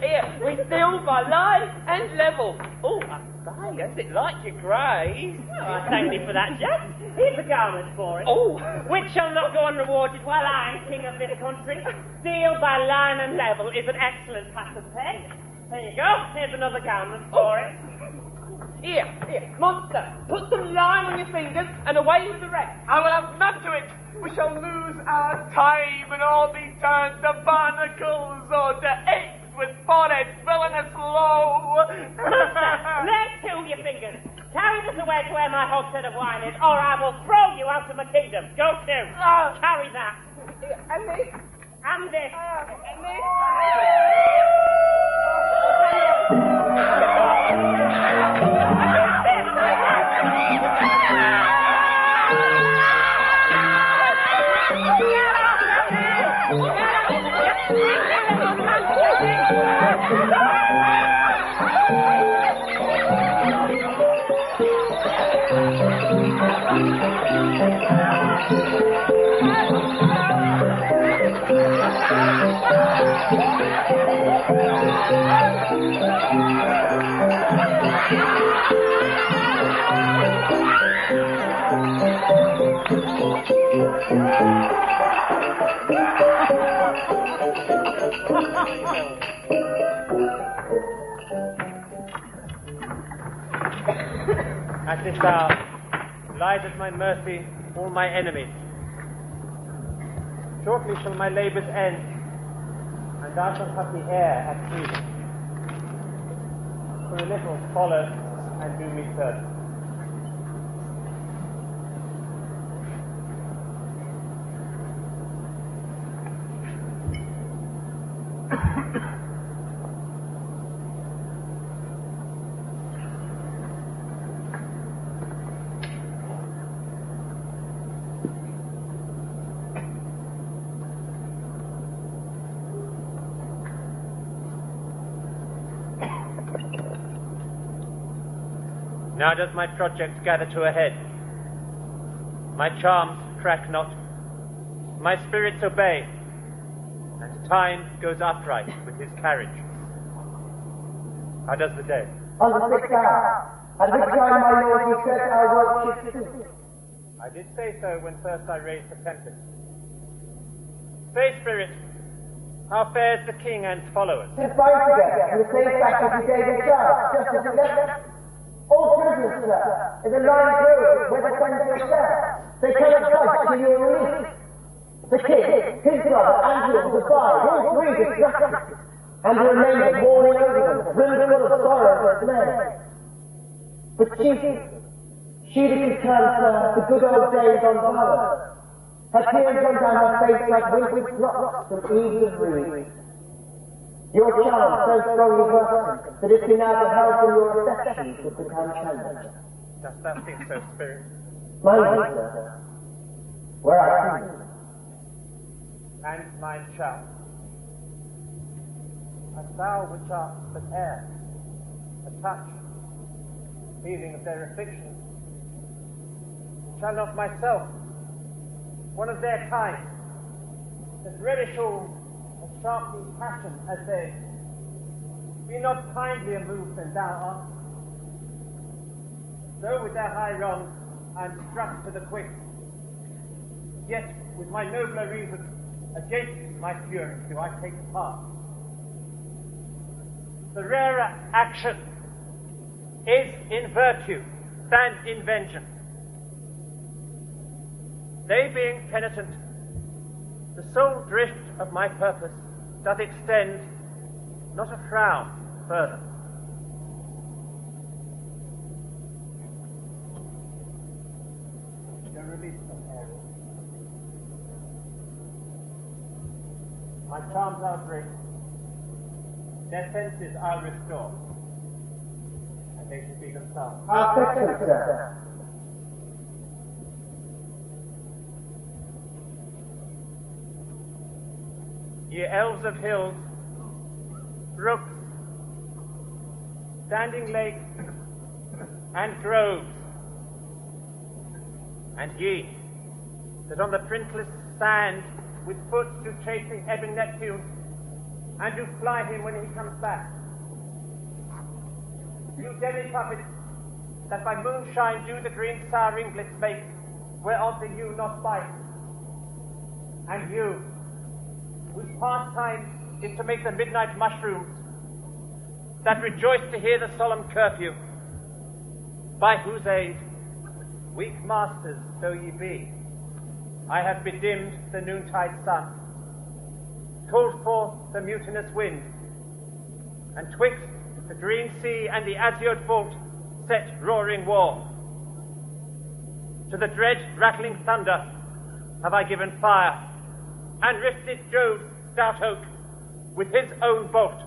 Here, we steal by line and level. Oh, I say, has it like your grace? Oh, I thank thee for that, Jack. Here's a garment for it. Oh, Which shall not go unrewarded while I am king of this country. Steal by line and level is an excellent pattern peg. There you go. Here's another garment for it. here, monster, put some lime on your fingers and away with the rest. I will have none to it! We shall lose our time and all be turned to barnacles or to apes with foreheads villainous low! Let's kill your fingers. Carry this away to where my hogshead of wine is, or I will throw you out of my kingdom. Go to. Carry that. And this. And this. And this. Oh, At this hour lies at my mercy all my enemies. Shortly shall my labours end, and thou shalt have the air at freedom. For a little follow and do me service. Now does my project gather to a head. My charms crack not, my spirits obey, and time goes upright with his carriage. How does the day? On the 6th hour, at which time, my lord, you said our work should cease. I did say so when first I raised the Tempest. Say, spirit, how fares the king and followers? Since fine together, and the same fact as you gave your charge, just as you left. All prisoners, sir, in the line road where the friends yourself. They cannot fight till you are released. The king, his brother, and yours abide, all three distracted, and the remainder mourning over them, brimful of sorrow for his men. But she that can transfer the good old days on power. Her tears run down her face like winter's drops from eaves of reed. Your charm so strongly working that it can now be held from your affections would become challenged. Dost thou think so, spirit? My lord, sir, where I see you. And mine shall. And thou which art but air, a touch, feeling of their affliction, shall not myself, one of their kind, that relish all as sharply passion as they, be not kindlier moved than thou art. Though with their high wrongs I am struck to the quick, yet with my nobler reason against my fury do I take part. The rarer action is in virtue than in vengeance. They being penitent, the sole drift of my purpose doth extend not a frown further. The release from error. My charms I'll break, their senses I'll restore, and they should be themselves. Our section, sir. Ye elves of hills, brooks, standing lakes, and groves, and ye, that on the printless sand with foot do chase the ebbing Neptune, and do fly him when he comes back. You demi puppets, that by moonshine do the green sour ringlets make, whereof the yew not bite, and you, whose pastime is to make the midnight mushrooms, that rejoice to hear the solemn curfew, by whose aid, weak masters though ye be, I have bedimmed the noontide sun, called forth the mutinous wind, and twixt the green sea and the azured vault set roaring war. To the dread rattling thunder have I given fire, and rifted Jove's stout oak with his own bolt.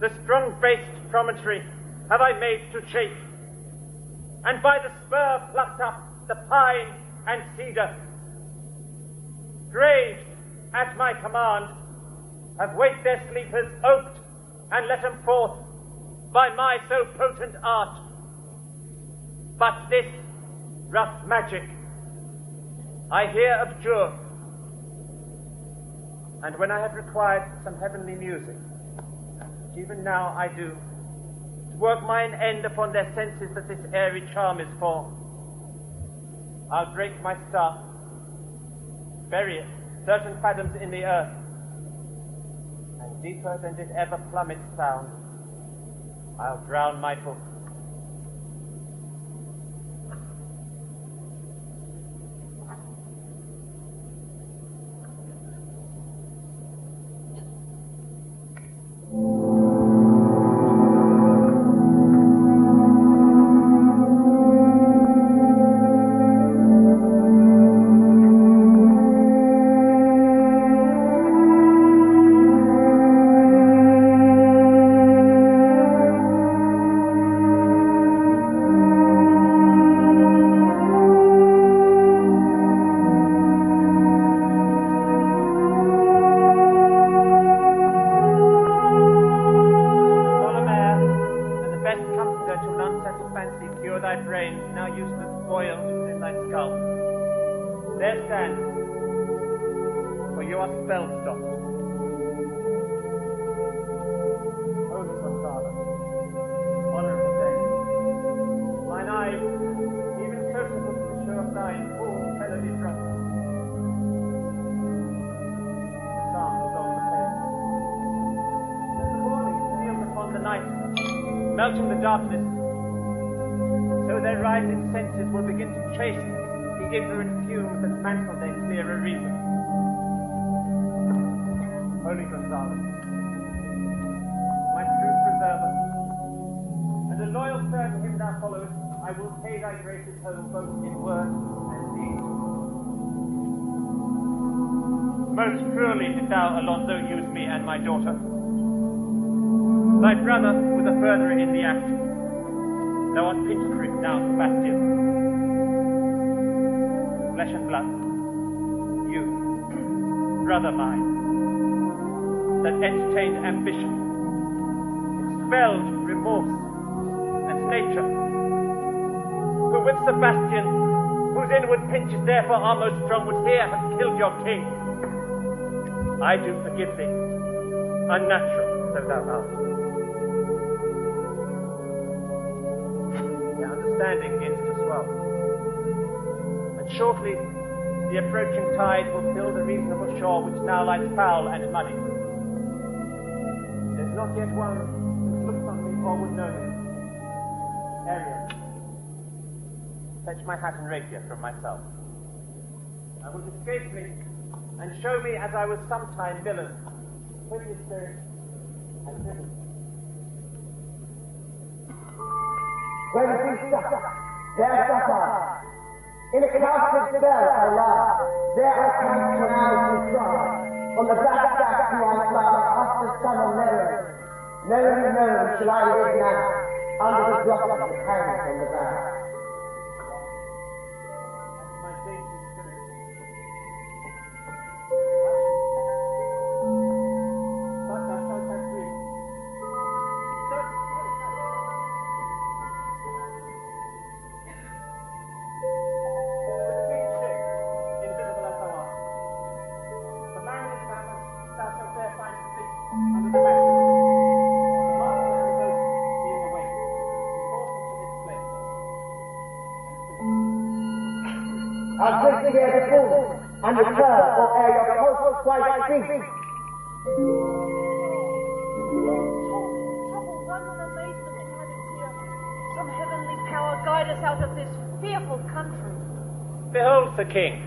The strong-based promontory have I made to shake, and by the spur plucked up the pine and cedar. Graves, at my command, have waked their sleepers, oped, and let them forth by my so potent art. But this rough magic I here abjure, And when I have required some heavenly music, which even now I do, to work mine end upon their senses that this airy charm is for, I'll break my staff, bury it certain fathoms in the earth, and deeper than did ever plummet sound, I'll drown my book. Melting the darkness, so their rising senses will begin to chase the ignorant fumes that mantle their clearer reason. Holy Gonzalez, my true preserver, and a loyal servant him thou followest, I will pay thy graces home both in word and deed. Most cruelly did thou, Alonso, use me and my daughter. Thy brother was a furtherer in the act. Thou art pinchprick now, Sebastian. Flesh and blood. You, brother mine, that entertained ambition, expelled remorse and nature, who with Sebastian, whose inward pinches therefore are most strong, would here have killed your king. I do forgive thee, unnatural so thou art. Understanding begins to swell, and shortly the approaching tide will fill the reasonable shore which now lies foul and muddy. There's not yet one who looks on me or would know me. Ariel, fetch my hat and rapier from myself. I will escape me and show me as I was sometime villain, hideous spirit and villain. When we stop, there stop I. In a castle spell I lie, there I come to an hour to try. On the black back to my fly, after sun on Never. Never shall I live now, under the blossom that hangs on the back. I'll quickly hear the fool, and return, or ere your post quite speak. Trouble, wonder, and amazement in having here some heavenly power guide us out of this fearful country. Behold, Sir King,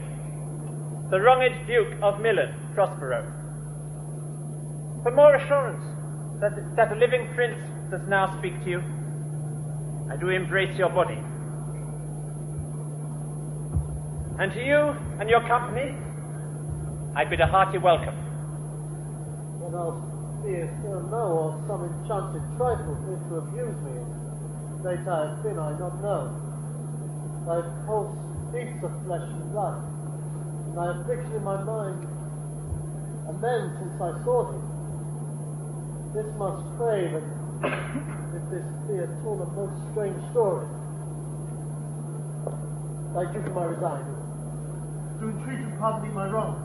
the wronged Duke of Milan, Prospero. For more assurance that a living prince does now speak to you, I do embrace your body. And to you and your company, I bid a hearty welcome. Then I'll see if they'll know of some enchanted trifle fit to abuse me, and state I have been, I not know. Thy pulse beats of flesh and blood, and thy affliction in my mind, and then since I saw thee, this must crave, and if this be at all a most strange story, thy duty I resign, to entreat and pardon me my wrongs.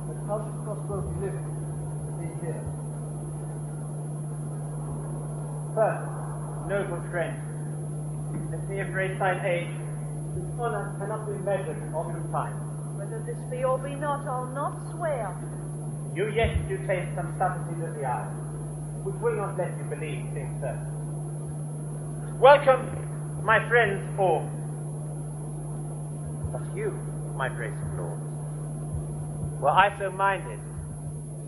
But How should Prospero be living? Be here. First, noble friend, let me embrace thine age, whose honour cannot be measured or confined. Whether this be or be not, I'll not swear. You yet do taste some subtleties of the eye, which will not let you believe things certain. Welcome, my friends all. But you, my graceful lords, were I so minded,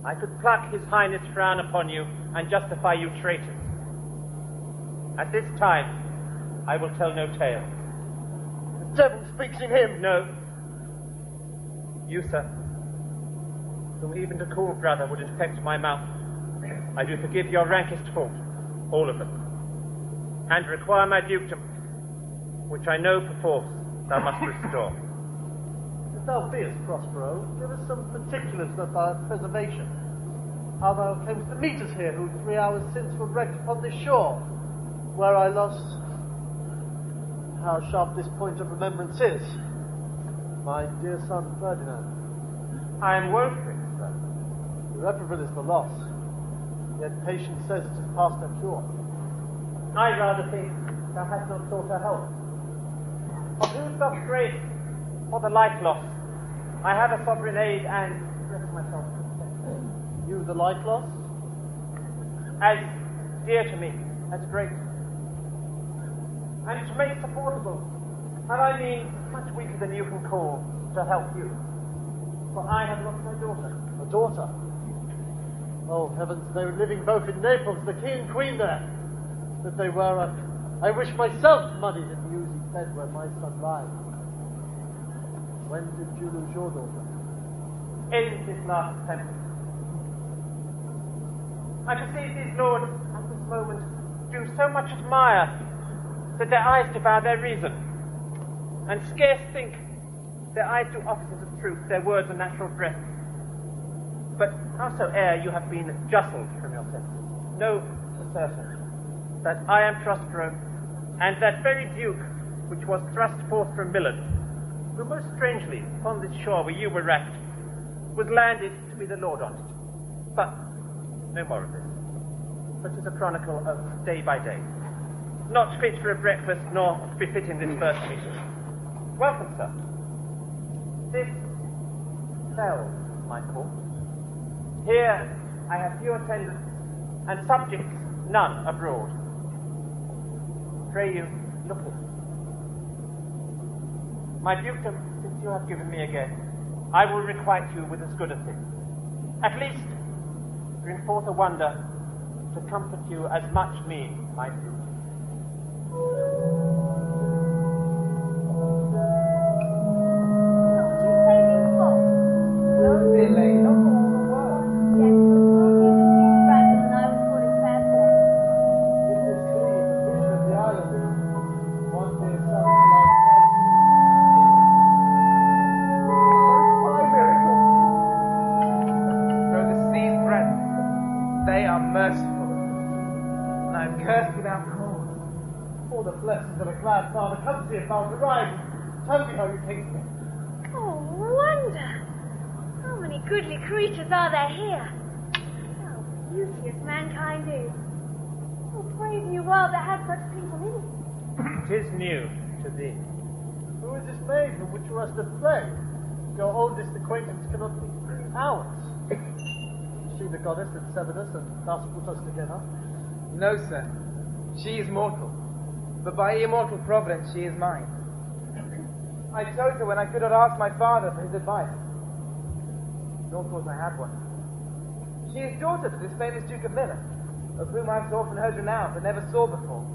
I could pluck his highness' frown upon you and justify you traitors. At this time, I will tell no tale. The devil speaks in him. No. You, sir, whom even to call brother would infect my mouth, I do forgive your rankest fault, all of them, and require my dukedom, which I know perforce thou must restore. If thou beest, Prospero, give us some particulars of thy preservation. How thou camest to meet us here, who 3 hours since were wrecked upon this shore, where I lost... How sharp this point of remembrance is. My dear son Ferdinand. I am woefully, sir. Irreparable is the loss, yet patience says it is past her cure. I rather think thou hast not sought her help. Of whose doth grace or the like loss, I have a sovereign aid and rest myself. You the like loss? As dear to me, as great. And to make supportable, and I mean much weaker than you can call, to help you. For I have lost my daughter. A daughter? Oh, heavens, they were living both in Naples, the king and queen there. That they were, I wish myself muddied in the oozy bed where my son lies. When did you lose your daughter? In this last Tempest. I perceive these lords at this moment do so much admire that their eyes devour their reason, and scarce think their eyes do offices of truth, their words a natural breath. But howsoe'er you have been justled from your senses, know for certain that I am Prospero, and that very duke which was thrust forth from Milan, who most strangely upon this shore where you were wrecked, was landed to be the lord on it. But no more of this. But is a chronicle of day by day, not fit for a breakfast, nor befitting this first meeting. Welcome, sir. This cell, my court. Here I have few attendants, and subjects none abroad. Pray you, look at it. My dukedom, since you have given me again, I will requite you with as good a thing. At least, bring forth a wonder to comfort you as much me might do. No, dear lady, not for all the world. Yes, but I and I was put in fair play. If you see the vision of the island, one day itself will last twice. Most high miracle. Though the sea's breadth, they are merciful, and I am cursed without cause. All the blessings of a glad father, come to your father, rise. Tell me how you came to me. Oh, wonder! How many goodly creatures are there here? How beauteous mankind is. Oh, brave new world that has such people in it. 'Tis new to thee. Who is this maid from which you must have fled? Your oldest acquaintance cannot be 3 hours. Is she the goddess that severed us and thus put us together? No, sir. She is mortal, but by immortal providence she is mine. I chose her when I could not ask my father for his advice, nor thought I had one. She is daughter to this famous Duke of Milan, of whom I have so often heard renown but never saw before,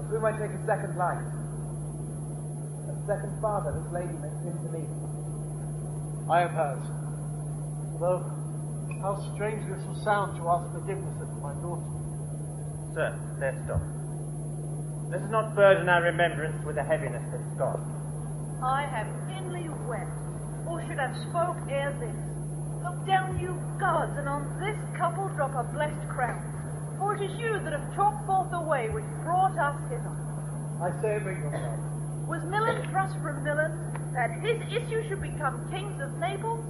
of whom I take a second life. A second father this lady makes him to me. I am hers. Though, how strange this will sound to ask forgiveness of my daughter. Sir, let's stop. Let us not burden our remembrance with a heaviness that's gone. I have inly wept, or should have spoke ere this. Look down, you gods, and on this couple drop a blessed crown. For it is you that have chalked forth the way which brought us hither. I say, bring yourself. Was Milan thrust from Milan, that his issue should become kings of Naples?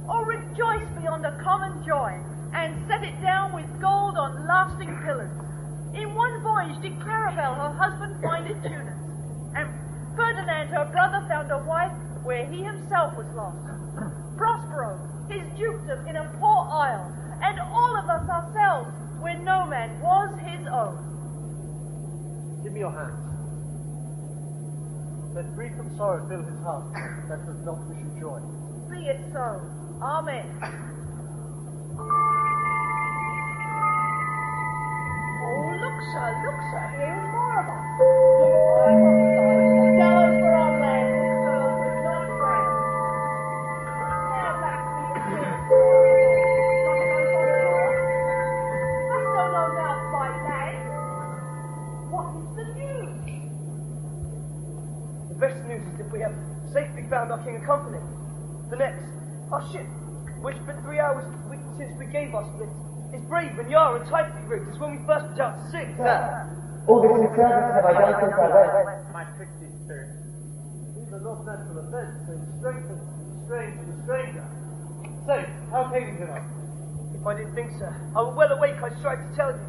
or rejoice beyond a common joy, and set it down with gold on lasting pillars. In one voyage did Clarabelle her husband find in Tunis, and Ferdinand her brother found a wife where he himself was lost. Prospero, his dukedom in a poor isle, and all of us ourselves where no man was his own. Give me your hands. Let grief and sorrow fill his heart that does not wish you joy. Be it so. Amen. Oh, look, sir, here is more of us. Gallows for our land, girls with not ground. Now back to the I still no doubt by land. What is the news? The best news is that we have safely found our king and company. The next, our ship, which for 3 hours since we gave our split, is brave and yar and tightly rigged as when we first put out to sea. Sir, all this in service have I done since I went. My tricksy spirit. These are not natural events, they strengthen strange to the stranger. Say, how came you tonight? If I didn't think, sir, I were well awake, I strive to tell you.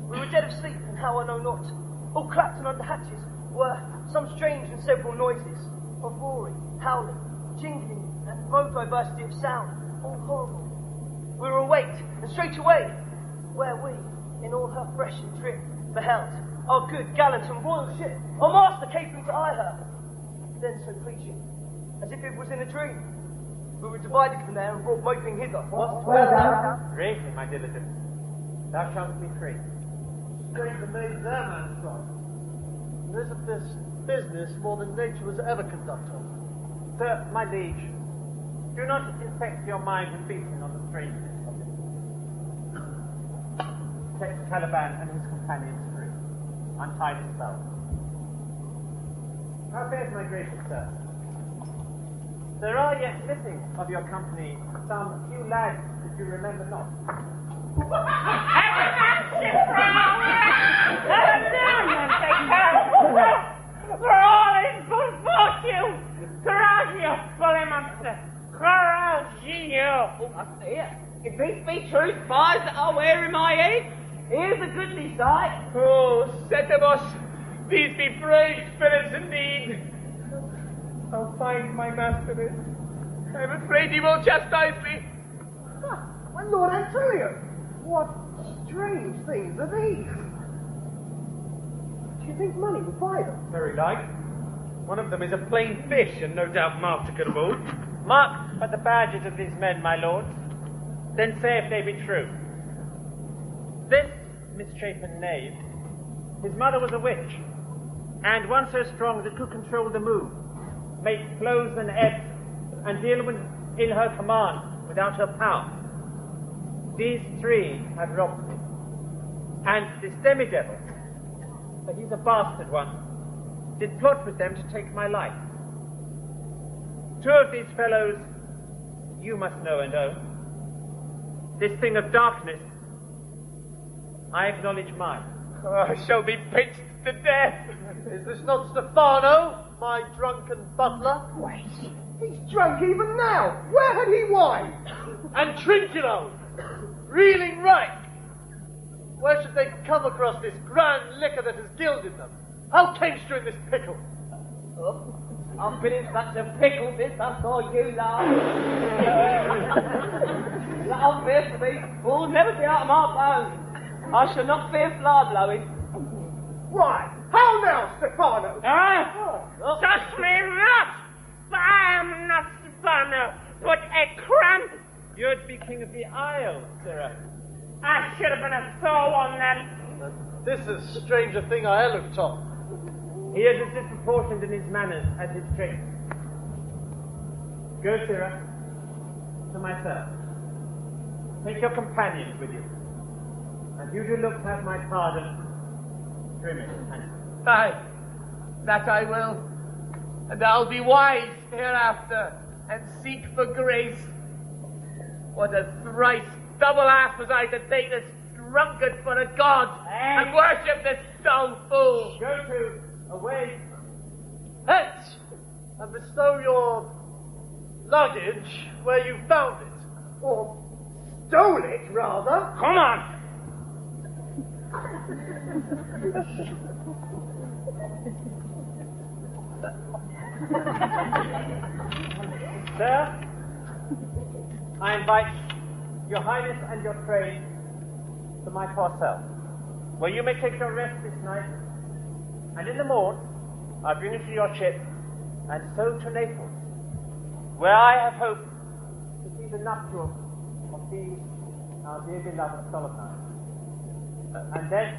We were dead of sleep, and how I know not. All clapped and under hatches were some strange and several noises of roaring, howling, jingling, and no diversity of sound, all horrible. We were awaked, and straight away, where we, in all her fresh and trim, beheld our good, gallant, and royal ship, our master capering to eye her. Then so pleasing, as if it was in a dream, we were divided from there and brought moping hither. Well done. Bravely, my diligent. Thou shalt be free. Stranger made their man strong. And isn't this business more than nature was ever conducted? Sir, my liege, do not infect your mind with beating on the strangeness of it. Set Caliban and his companions free. Untie his belt. How fares my gracious sir? There are yet missing of your company some few lads that you remember not. For all his good fortune! Coraggio, Monster! Coraggio! Oh, I see it. If these be true spies that I wear in my head, here's a goodly sight. Oh, Setebos, these be brave spirits indeed. I'll find my master is. I'm afraid he will chastise me. My Lord Antonio, what strange things are these? Do you think money would buy them? Very like. One of them is a plain fish, and no doubt marketable. Mark but the badges of these men, my lords. Then say if they be true. This misshapen knave, his mother was a witch, and one so strong that could control the moon, make flows and ebbs, and deal with in her command without her power. These three have robbed me. And this demi-devil, for he's a bastard one, did plot with them to take my life. Two of these fellows you must know and own. This thing of darkness, I acknowledge mine. I shall be pinched to death. Is this not Stefano, my drunken butler? Wait, he's drunk even now. Where had he wine? And Trinculo, reeling right. Where should they come across this grand liquor that has gilded them? How camest you in this pickle? Oh, I've been in such a pickle since I saw you last. That'll fear for me. Will never be out of my bones. I shall not fear fly blowing. Why? How now, Stefano? Touch me not! I am not Stefano, but a cramp. You'd be king of the Isle, sirrah. I should have been a sore one then. This is stranger thing I ever taught. He is as disproportioned in his manners as his strength. Go, sirrah, to myself. Take your companions with you. And you do look to have my pardon. Grimace, handsome. Aye, that I will. And I'll be wise hereafter, and seek for grace. What a thrice double ass was I to take this drunkard for a god, and worship this dull fool. Go to, away. Hence, and bestow your luggage where you found it. Or stole it, rather. Come on! Sir, I invite your Highness and your train to my parcel, where you may take your rest this night, and in the morn I bring you to your ship, and so to Naples, where I have hoped to see the nuptials of these our dear beloved Solomon, and then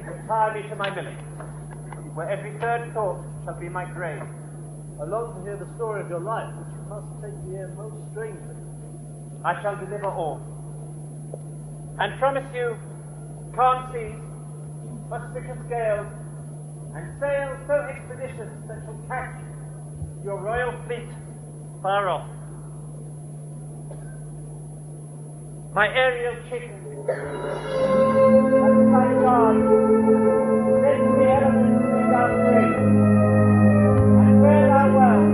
retire me to my village, where every third thought shall be my grave. I long to hear the story of your life, which must take the ear most strangely. I shall deliver all, and promise you calm seas, auspicious gales, and sail so expeditious that shall catch your royal fleet far off. My aerial chicken, and my God, send to the elements without praise, and fare thou well.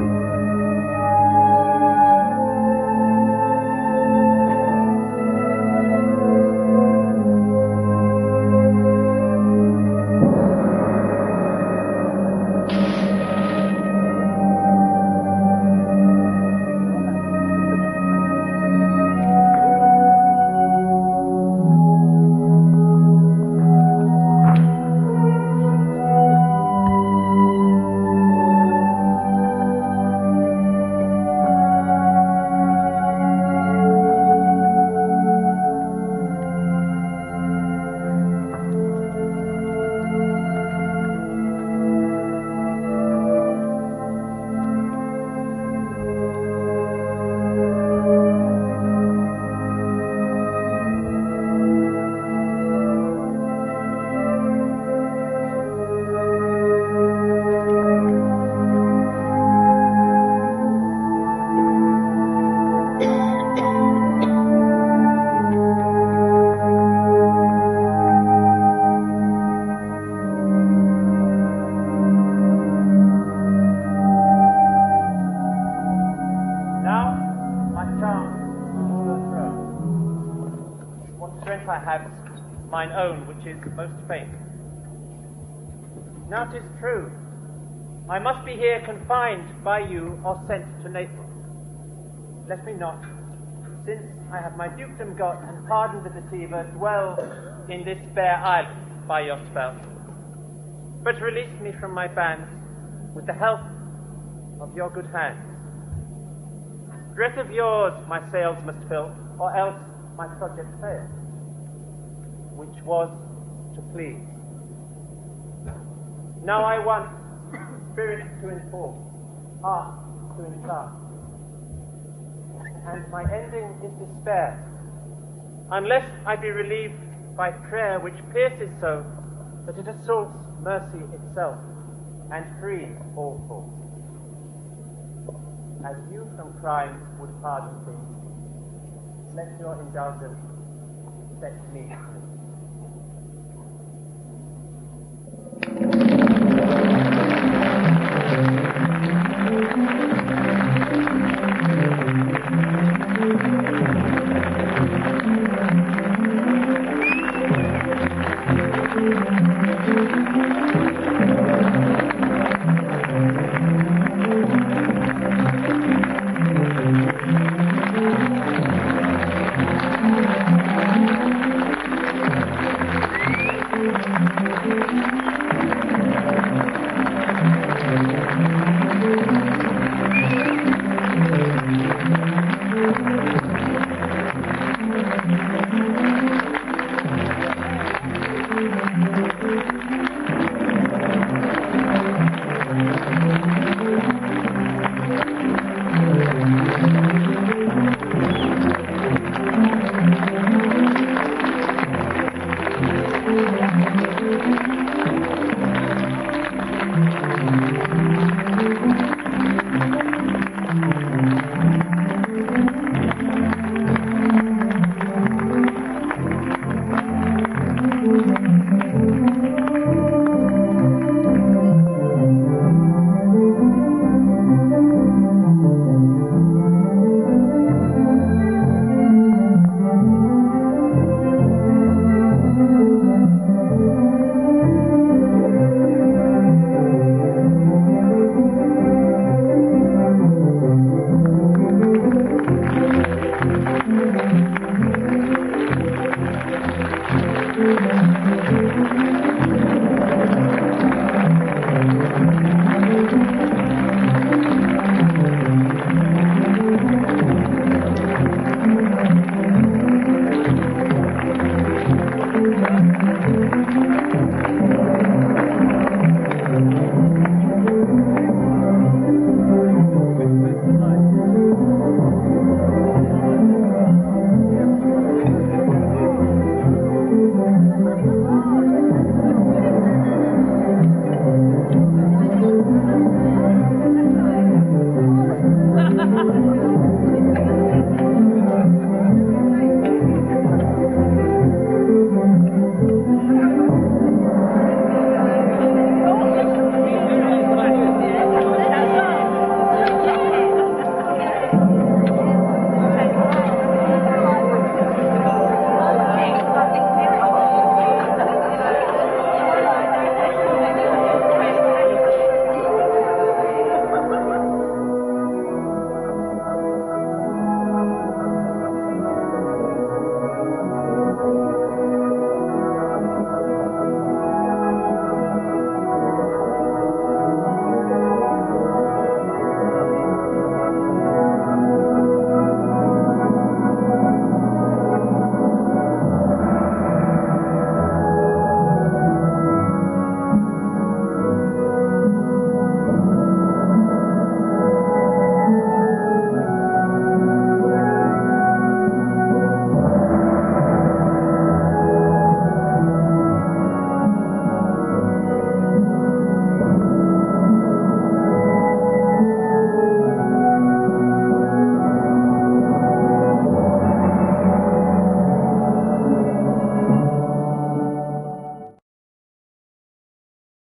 Mine own, which is most faint. Now 'tis true, I must be here confined by you or sent to Naples. Let me not, since I have my dukedom got and pardoned the deceiver, dwell in this fair island by your spell, but release me from my bands with the help of your good hands. Dress of yours my sails must fill, or else my project fails, which was to please. Now I want spirit to inform, heart to enchant, and my ending is despair, unless I be relieved by prayer which pierces so that it assaults mercy itself and frees all faults. As you from crimes would pardon things, let your indulgence set me free.